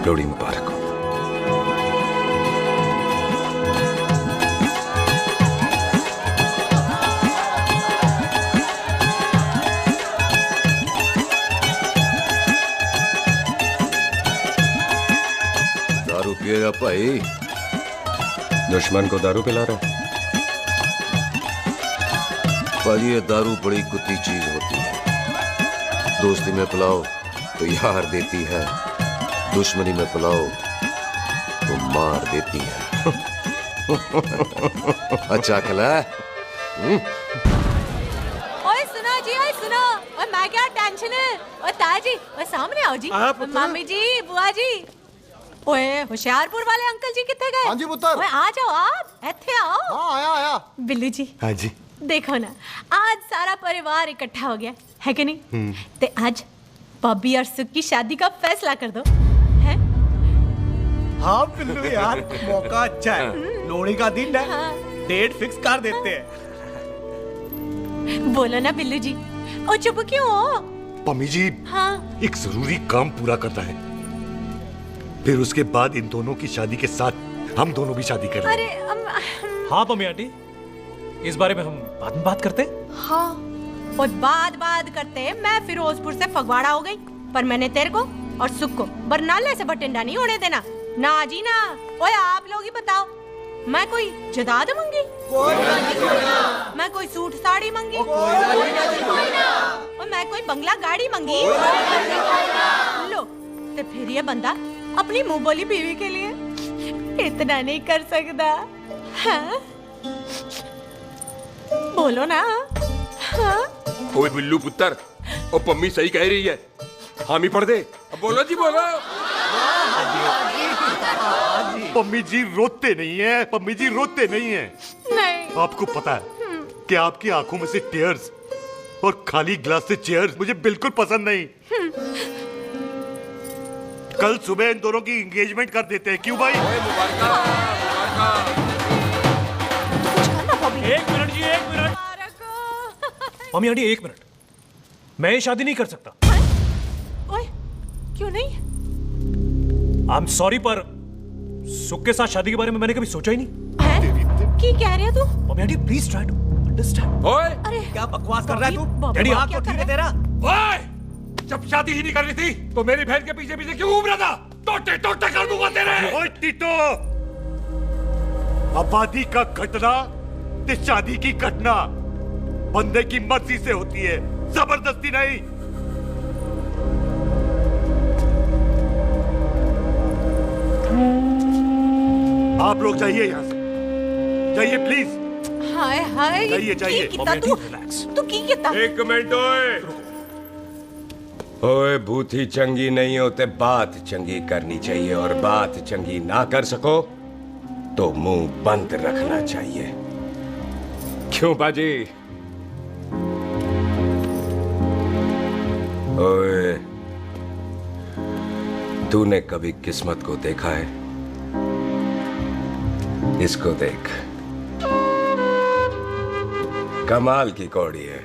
लोहड़ी मुबारक हो। दारू पिएगा भाई? दुश्मन को दारू पिला रहा है? भाजी ये दारू बड़ी कुत्ती चीज होती है। दोस्ती में पिलाओ तो यार देती है, दुश्मनी में पिलाओ तो मार देती है। अच्छा खिला? जी ओए सुनो, ओए मैं क्या टेंशन है, ओए ताजी, ओए सामने आओ जी, मामी जी, बुआ जी, ओए होशियारपुर वाले अंकल जी कितने गए? हाँ जी पुत्र। ओए आ जाओ आप, इत्थे आओ। हाँ आया आया। बिल्लू जी। हाँ जी। देखो ना, आज सारा परिवार इकट्ठा हो गया है कि नहीं? ते आज बॉबी और सुख की शादी का फैसला कर दो, हैं? हाँ बिल्लू यार, मौका अच्छा है, लोहड़ी का दिन है, डेट फिक्स कर देते हैं। बोलो ना बिल्लू जी, ओ चुप क्यों हो? पम्मी जी, हाँ। एक जरूरी काम पूरा करना है, फिर उसके बाद इन दोनों की शादी के साथ हम दोनों भी शादी करेंगे। अरे हाँ पम्मी आंटी, इस बारे में हम बाद में बात करते हैं। हाँ, और बात करते मैं फिरोजपुर से फगवाड़ा हो गई, पर मैंने तेरे को और सुख को बरनाले से बठिंडा नहीं होने देना। ना जी ना। ओए आप लोग ही बताओ, मैं कोई जायदाद मांगी? मैं कोई सूट साड़ी मांगी? और मैं कोई बंगला गाड़ी मांगी? लो, तो फिर ये बंदा अपनी मुंह बोली बीवी के लिए इतना नहीं कर सकता, हाँ? बोलो ना। हाँ? ओए बिल्लू पुत्र, ओ पम्मी सही कह रही है, हामी पढ़ दे। अब बोलो जी बोलो। पम्मी जी रोते नहीं है, पम्मी जी रोते नहीं है। नहीं। आपको पता है कि आपकी आंखों में से टीयर्स और खाली ग्लास से चेयर्स मुझे बिल्कुल पसंद नहीं। कल सुबह इन दोनों की एंगेजमेंट कर देते हैं, क्यों भाई? एक मिनट जी, एक मिनट। मम्मी आंटी एक मिनट, मैं ये शादी नहीं कर सकता। ओए, क्यों नहीं? आई एम सॉरी, पर सुख के साथ शादी के बारे में मैंने कभी सोचा ही नहीं। की कह रहे हो तू? Mummy aunty please try to understand. ओए, अरे क्या बकवास कर रहा है तू? डैडी आप तो ठीक है तेरा। ओए, जब शादी ही नहीं करनी थी तो मेरी बहन के पीछे पीछे क्यों घूम रहा था? टोटे टोटे कर दूंगा तेरे। ओए टीटो, आबादी का घटना ते शादी की घटना बंदे की मर्जी से होती है, जबरदस्ती नहीं। आप लोग जाइए यहाँ से, जाइए प्लीज। हाय हाय, जाइए जाइए। तू की कितना? एक मिनट ओए। ओए भूथी चंगी नहीं होते, बात चंगी करनी चाहिए, और बात चंगी ना कर सको तो मुंह बंद रखना चाहिए। क्यों बाजी? ओए, तूने कभी किस्मत को देखा है? इसको देख, कमाल की कौड़ी है,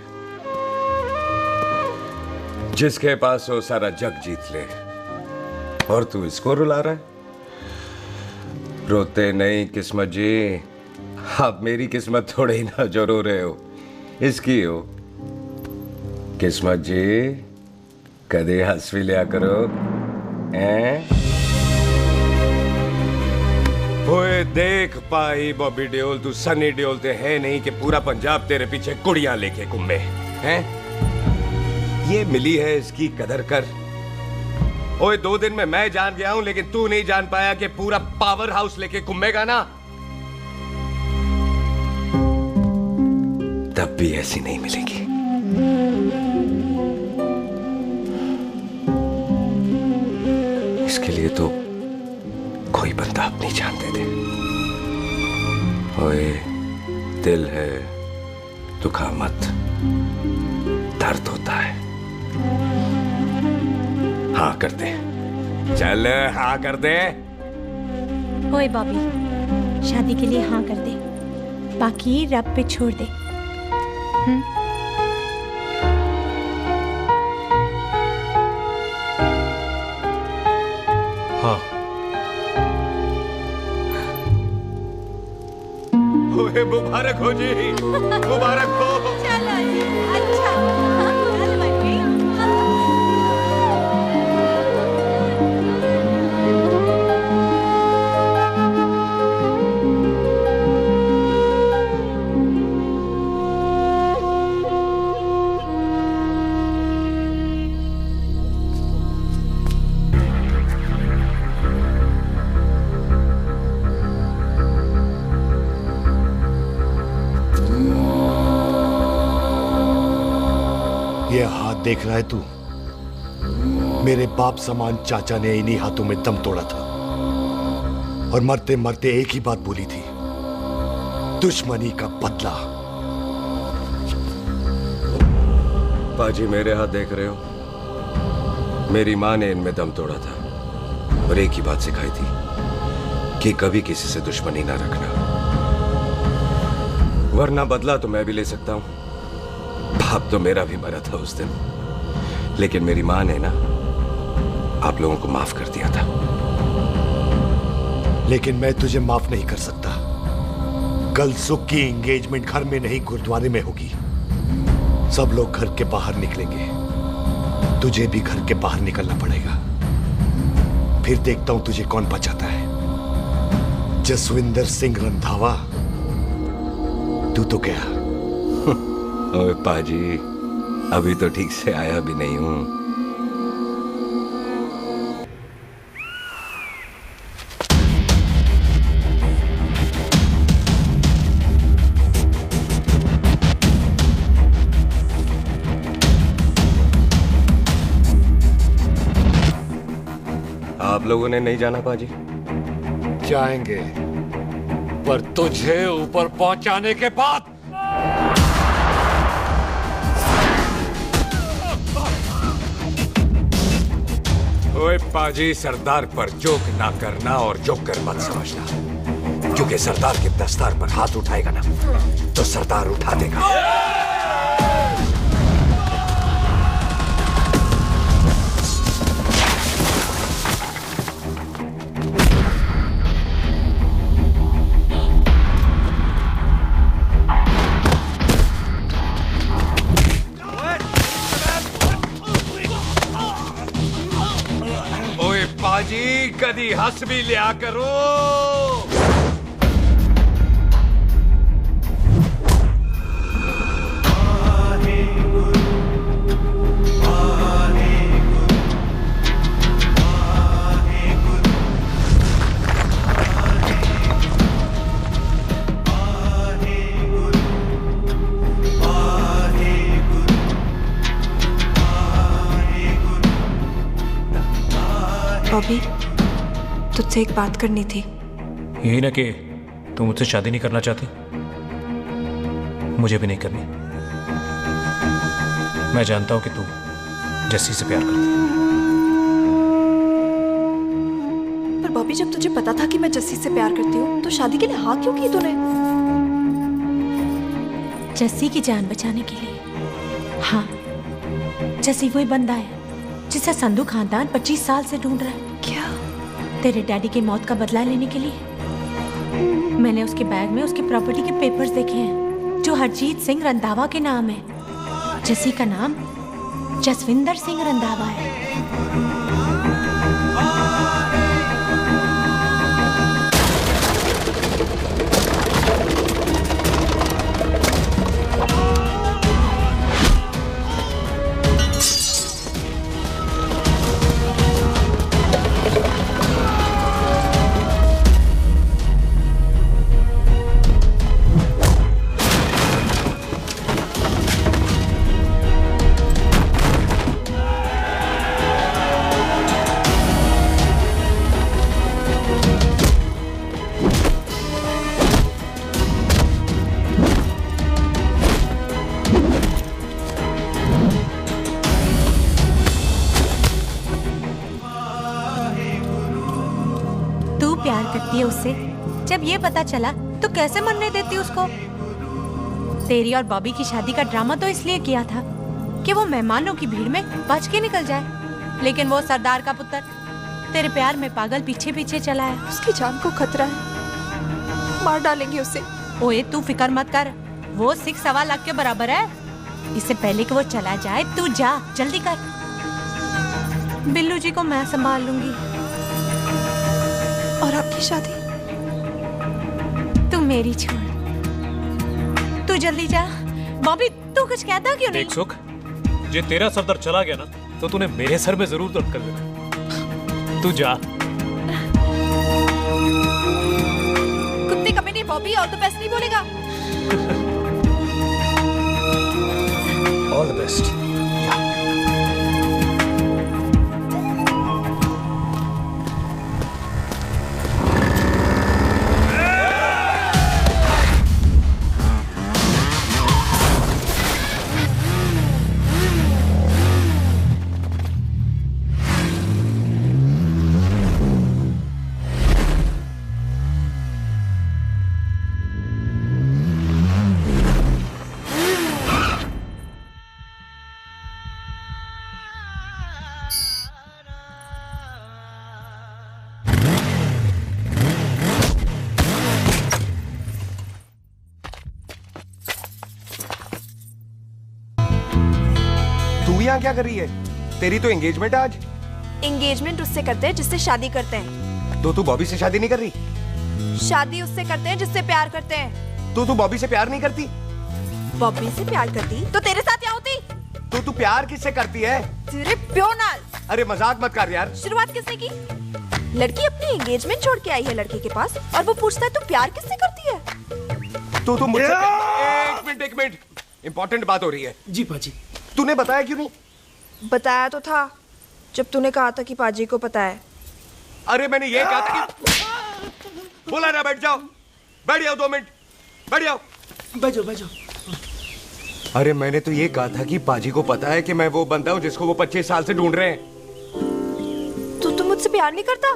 जिसके पास हो सारा जग जीत ले, और तू इसको रुला रहा है? रोते नहीं किस्मत जी, आप मेरी किस्मत थोड़े ही ना जो रो रहे हो, इसकी हो। किस्मत जी, कदे हंस भी लिया करो, हैं? ओए देख पाई बॉबी देओल, तू सनी देओल ते है नहीं कि पूरा पंजाब तेरे पीछे कुड़ियां लेके घूमे, हैं? ये मिली है, इसकी कदर कर। ओए 2 दिन में मैं जान गया हूं, लेकिन तू नहीं जान पाया कि पूरा पावर हाउस लेके घूमेगा ना, तब भी ऐसी नहीं मिलेगी। इसके लिए तो कोई बंदा अपनी जान दे दे। ओए, दिल है, दुखा मत, दर्द होता है। हाँ कर दे, चल हाँ कर दे। ओए बॉबी, शादी के लिए हाँ कर दे, बाकी रब पे छोड़ दे। हाँ। ओए मुबारक हो जी, मुबारक हो। चलो जी, अच्छा, चल बन गई। देख रहा है तू? मेरे बाप समान चाचा ने इन्हीं हाथों में दम तोड़ा था और मरते मरते एक ही बात बोली थी, दुश्मनी का बदला। पाजी मेरे हाथ देख रहे हो? मेरी माँ ने इनमें दम तोड़ा था और एक ही बात सिखाई थी कि कभी किसी से दुश्मनी ना रखना, वरना बदला तो मैं भी ले सकता हूं। बाप तो मेरा भी मरा था उस दिन, लेकिन मेरी माँ ने ना आप लोगों को माफ कर दिया था। लेकिन मैं तुझे माफ नहीं कर सकता। कल सुख की एंगेजमेंट घर में नहीं गुरुद्वारे में होगी। सब लोग घर के बाहर निकलेंगे, तुझे भी घर के बाहर निकलना पड़ेगा। फिर देखता हूं तुझे कौन बचाता है। जसविंदर सिंह रंधावा, तू तो क्या? ओए पाजी, अभी तो ठीक से आया भी नहीं हूं। आप लोगों ने नहीं जाना पाजी? जाएंगे, पर तुझे ऊपर पहुंचाने के बाद। ओए पाजी, सरदार पर जोक ना करना और जोकर मत समझना, क्योंकि सरदार के दस्तार पर हाथ उठाएगा ना तो सरदार उठा देगा। पाजी, कदी हंस भी लिया करो। बॉबी, तुझसे एक बात करनी थी। यही ना कि तुम मुझसे शादी नहीं करना चाहती? मुझे भी नहीं करनी। मैं जानता हूं कि तू जस्सी से प्यार करती है। पर बॉबी, जब तुझे पता था कि मैं जस्सी से प्यार करती हूँ तो शादी के लिए हाँ क्यों की तूने? जस्सी की जान बचाने के लिए। हाँ, जस्सी वही बंदा है जिसे संधू खानदान 25 साल से ढूंढ रहा है। क्या? तेरे डैडी की मौत का बदला लेने के लिए। मैंने उसके बैग में उसकी प्रॉपर्टी के पेपर्स देखे हैं जो हरजीत सिंह रंधावा के नाम है। जस्सी का नाम जसविंदर सिंह रंधावा है। उससे जब ये पता चला तो कैसे मरने देती उसको? तेरी और बॉबी की शादी का ड्रामा तो इसलिए किया था कि वो मेहमानों की भीड़ में बच के निकल जाए, लेकिन वो सरदार का पुत्र तेरे प्यार में पागल पीछे पीछे चला है। उसकी जान को खतरा है, मार डालेंगे उसे। ओए तू फिक्र मत कर, वो 6.25 लाख के बराबर है। इससे पहले कि वो चला जाए तू जा, जल्दी कर। बिल्लू जी को मैं संभाल लूंगी। और आपकी शादी? तू मेरी छोड़, तू जल्दी जा। बॉबी तू कुछ कहता क्यों नहीं? देख सुख, जे तेरा सरदार चला गया ना तो तूने मेरे सर में जरूर दर्द कर देना। तू जा। कुत्ते कमीने बॉबी, और तो पैसे नहीं बोलेगा। All the best. तू यहाँ क्या कर रही है? तेरी तो एंगेजमेंट है आज। एंगेजमेंट उससे करते हैं जिससे शादी करते हैं। तो तू बॉबी से शादी नहीं कर रही? शादी उससे करते हैं जिससे प्यार करते हैं। तो तू बॉबी से प्यार नहीं करती? बॉबी से प्यार करती तो तेरे साथ क्या होती? तो तू प्यार किससे करती है? तेरे प्यो नाल। अरे मजाक मत कर यार। शुरुआत किसने की? लड़की अपनी एंगेजमेंट छोड़ के आई है लड़के के पास और वो पूछता है तू प्यार किससे करती है? तो मुझसे एक मिनट इंपॉर्टेंट बात हो रही है। जी पाजी। तूने बताया क्यों नहीं? बताया तो था जब तूने कहा था कि पाजी को पता है। अरे मैंने ये कहा था कि बोला ना बैठ जाओ 2 मिनट बैठ जाओ। बैठ जाओ। अरे मैंने तो ये कहा था कि पाजी को पता है कि मैं वो बंदा हूँ जिसको वो 25 साल से ढूंढ रहे हैं। तो तू मुझसे प्यार नहीं करता?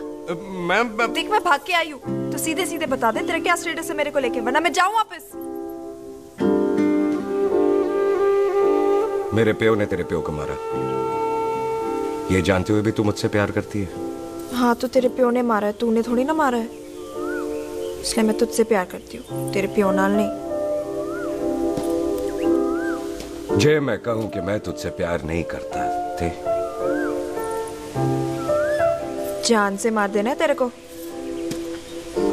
मैं देख मैं भाग के आई हूँ तो सीधे सीधे बता दे तेरा क्या स्टेटस है मेरे को लेके, वरना मैं जाऊँ वापस। मेरे प्यो ने तेरे प्यो को मारा, ये जानते हुए भी तू मुझसे प्यार करती है? हाँ तो तेरे प्यो ने मारा है, तूने थोड़ी ना मारा है, इसलिए मैं तुझसे प्यार करती हूँ, तेरे प्यो नाल नहीं। जे मैं कहूं कि मैं तुझसे प्यार नहीं करता थे, जान से मार देना है तेरे को।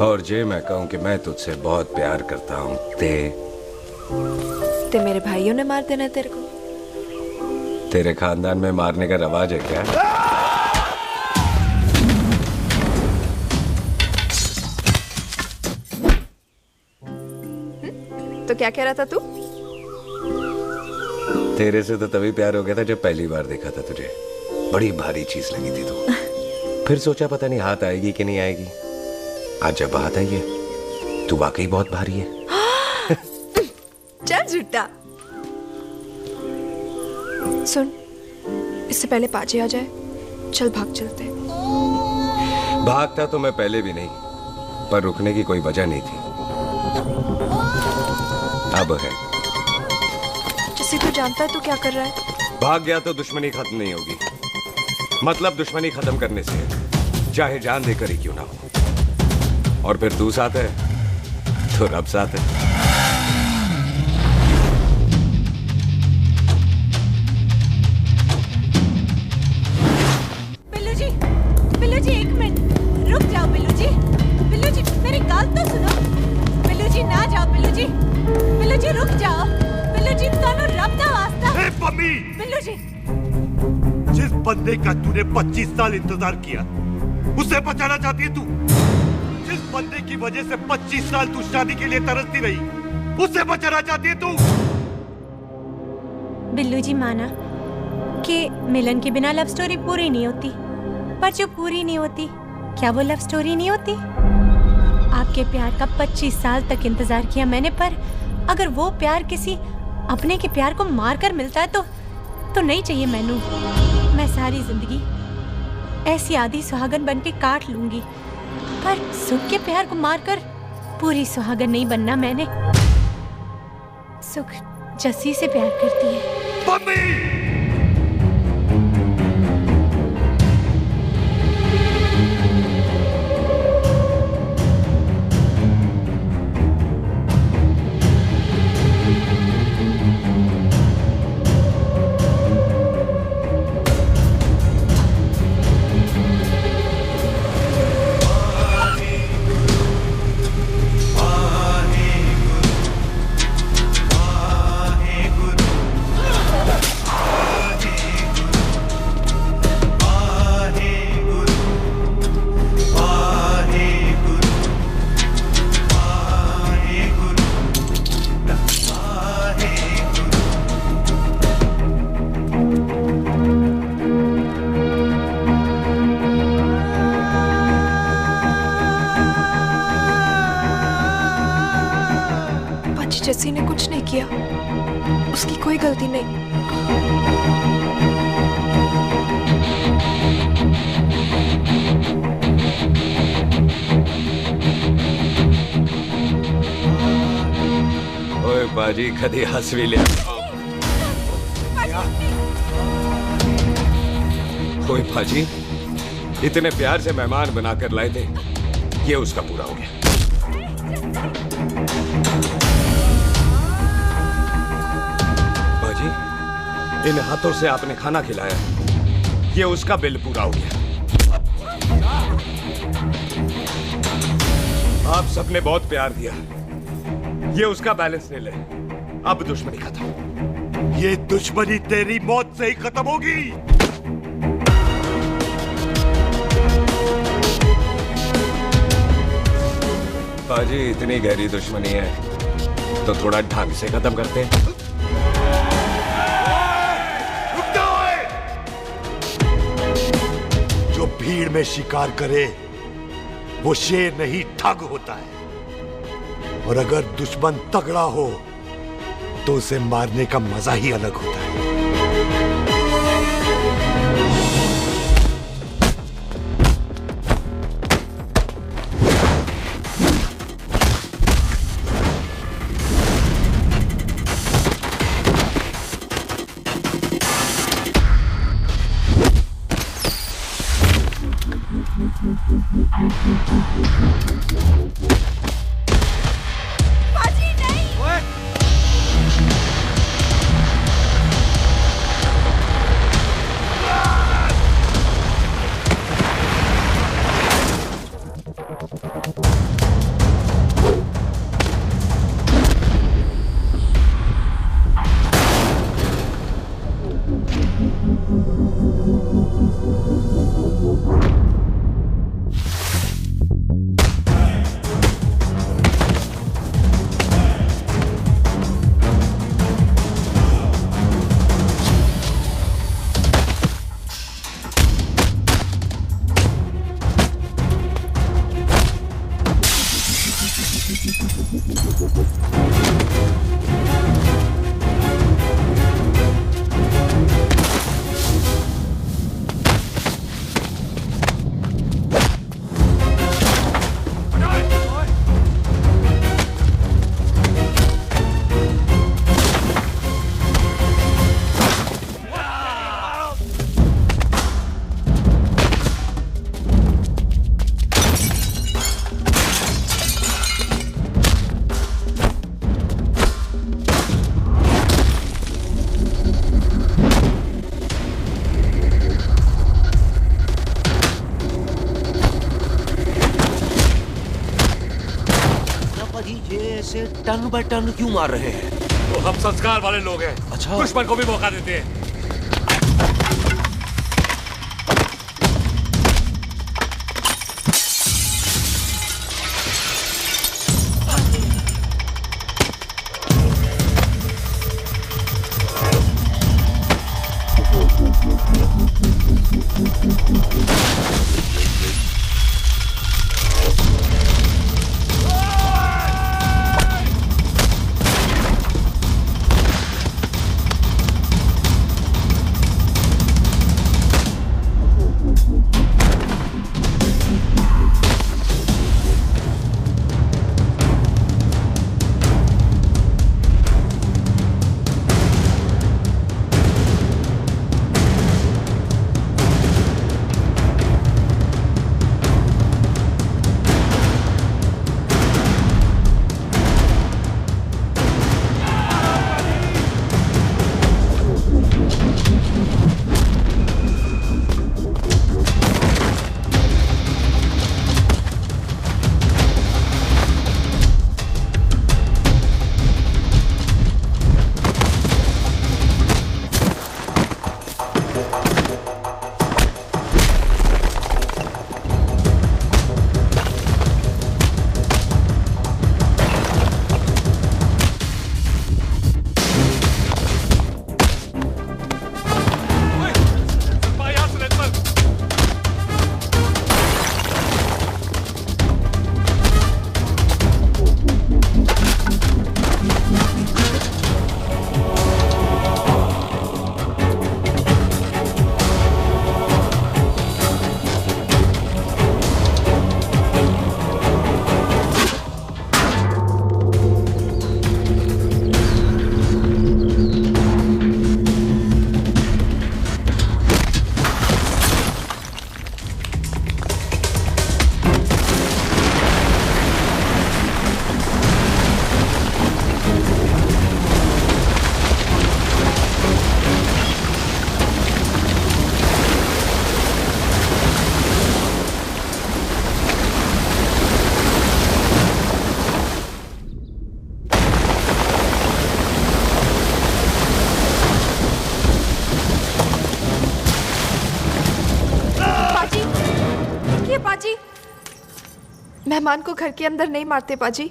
और जे मैं कहूं कि मैं तुझसे बहुत प्यार करता हूं ते मेरे भाइयों ने मार देना है तेरे को। तेरे खानदान में मारने का रवाज है क्या? तो क्या कह रहा था तू? तेरे से तो तभी प्यार हो गया था जब पहली बार देखा था तुझे, बड़ी भारी चीज लगी थी तू। फिर सोचा पता नहीं हाथ आएगी कि नहीं आएगी, आज जब हाथ आई है तू वाकई बहुत भारी है। चल झूठा। सुन, इससे पहले पाजी आ जाए, चल भाग चलते। भागता तो मैं पहले भी नहीं, पर रुकने की कोई वजह नहीं थी, अब है। जैसे तू जानता है तू क्या कर रहा है। भाग गया तो दुश्मनी खत्म नहीं होगी, मतलब दुश्मनी खत्म करने से चाहे जान देकर ही क्यों ना हो। और फिर तू साथ है तो रब साथ है। बिल्लू जी 1 मिनट रुक जाओ। बिल्लू जी मेरी बात तो सुनो। बिल्लू जी ना जाओ। बिल्लू जी रुक जाओ। बिल्लू जी तानो रब दा वास्ता। ए पम्मी, बिल्लू जी जिस बंदे का तूने 25 साल इंतजार किया उसे बचाना चाहती है तू? जिस बंदे की वजह से 25 साल तू शादी के लिए तरसती रही उसे बचाना चाहती है तू? बिल्लू जी माना कि मिलन के बिना लव स्टोरी पूरी नहीं होती, पर जो पूरी नहीं होती क्या वो लव स्टोरी नहीं होती? आपके प्यार का 25 साल तक इंतजार किया मैंने, पर अगर वो प्यार किसी अपने के प्यार को मारकर मिलता है तो नहीं चाहिए मैनू। मैं सारी जिंदगी ऐसी आधी सुहागन बन के काट लूंगी, पर सुख के प्यार को मारकर पूरी सुहागन नहीं बनना मैंने। सुख जस्सी से प्यार करती है। जस्सी ने कुछ नहीं किया, उसकी कोई गलती नहीं। ओए बाजी कदी हंस भी लिया। ओए बाजी इतने प्यार से मेहमान बनाकर लाए थे, ये उसका पूरा हो गया। इन हाथों से आपने खाना खिलाया, ये उसका बिल पूरा हो गया। आप सबने बहुत प्यार दिया, ये उसका बैलेंस ले ले। अब दुश्मनी खत्म। ये दुश्मनी तेरी मौत से ही खत्म होगी। पाजी, इतनी गहरी दुश्मनी है तो थोड़ा ढंग से खत्म करते हैं। जो भीड़ में शिकार करे वो शेर नहीं ठग होता है, और अगर दुश्मन तगड़ा हो तो उसे मारने का मजा ही अलग होता है। टन बाय टन क्यों मार रहे हैं? तो हम संस्कार वाले लोग हैं। अच्छा। दुश्मन को भी मौका देते हैं। मेहमान को घर के अंदर नहीं मारते पाजी।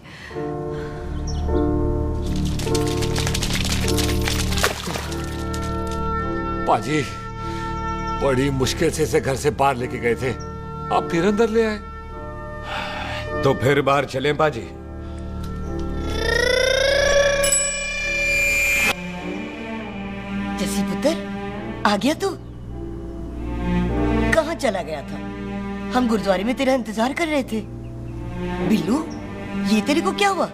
पाजी बड़ी मुश्किल से इसे घर से बाहर लेके गए थे, आप फिर अंदर ले आए। तो फिर बाहर चलें पाजी। जसी पुत्र, आ गया तू? कहाँ चला गया था? हम गुरुद्वारे में तेरा इंतजार कर रहे थे। बिल्लू, ये तेरे को क्या हुआ?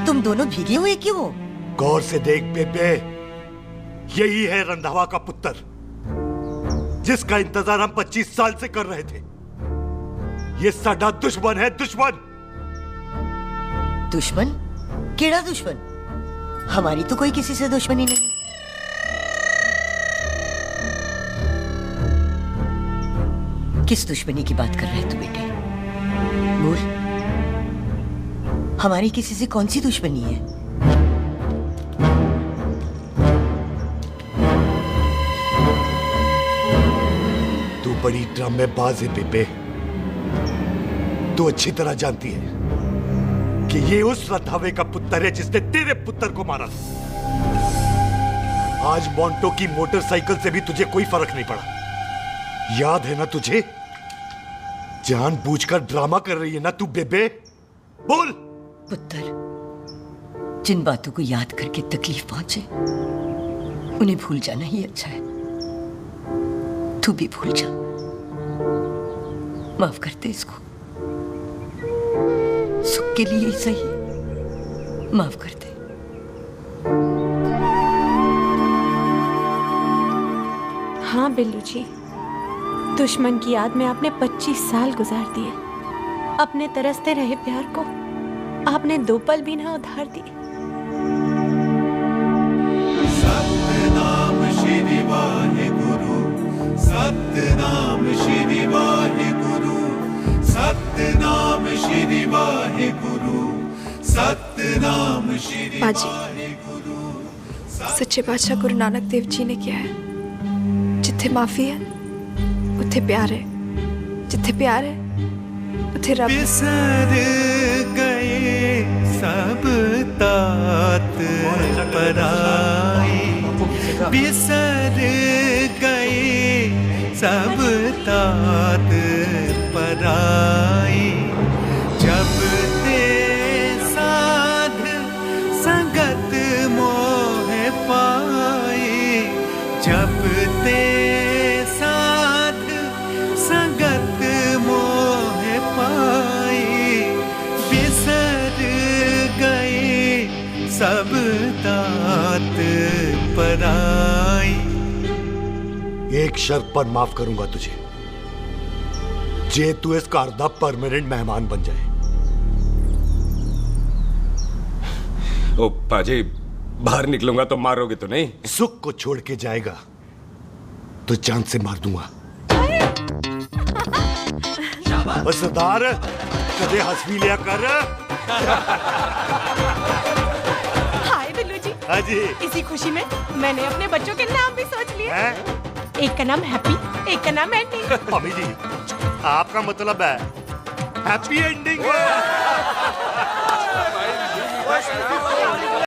तुम दोनों भीगे हुए क्यों हो? गौर से देख बेबे, यही है रंधावा का पुत्र, जिसका इंतजार हम 25 साल से कर रहे थे। ये साडा दुश्मन है, दुश्मन। दुश्मन? केड़ा दुश्मन? हमारी तो कोई किसी से दुश्मनी नहीं। किस दुश्मनी की बात कर रहे तू बेटे? बोल, हमारी किसी से कौन सी दुश्मनी है? तू बड़ी ड्रामेबाज है बेबे। तू अच्छी तरह जानती है कि ये उस रंधावे का पुत्र है जिसने तेरे पुत्र को मारा था। आज मोंटो की मोटरसाइकिल से भी तुझे कोई फर्क नहीं पड़ा। याद है ना तुझे? जानबूझकर ड्रामा कर रही है ना तू बेबे? बोल। पुत्र, जिन बातों को याद करके तकलीफ पहुंचे उन्हें भूल जाना ही अच्छा है। तू भी भूल जा। माफ कर दे इसको, सुख के लिए ही सही। माफ कर दे। हाँ बिल्लू जी, दुश्मन की याद में आपने 25 साल गुजार दिए। अपने तरसते रहे प्यार को आपने 2 पल भी ना उधार दिए। सतनाम श्री वाहेगुरु, सतनाम श्री वाहेगुरु, सतनाम श्री वाहेगुरु, सतनाम श्री वाहेगुरु। सच्चे बादशाह गुरु नानक देव जी ने किया है, जिथे माफी है उथे प्यार है, जिथे प्यार है उथे रब। बिसर गए सब तात पराई, बिसर गए सब तात पराई। जब ते साध संगत मोह पाई, जब ते साध संगत मोह पाई। बिसर गए सब तात पराई। एक शर्त पर माफ करूंगा तुझे, जे तू इस घर दा परमानेंट मेहमान बन जाए। ओ पाजी, बाहर निकलूंगा तो मारोगे तो नहीं? सुख को छोड़ के जाएगा तो जान से मार दूंगा। सरदार, कदे हंस भी लिया कर। हाय बिल्लू जी। हाँ जी। इसी खुशी में मैंने अपने बच्चों के नाम भी सोच लिए। एक का नाम हैप्पी, एक का नाम एंडिंग। अभी जी, आपका मतलब है हैप्पी एंडिंग।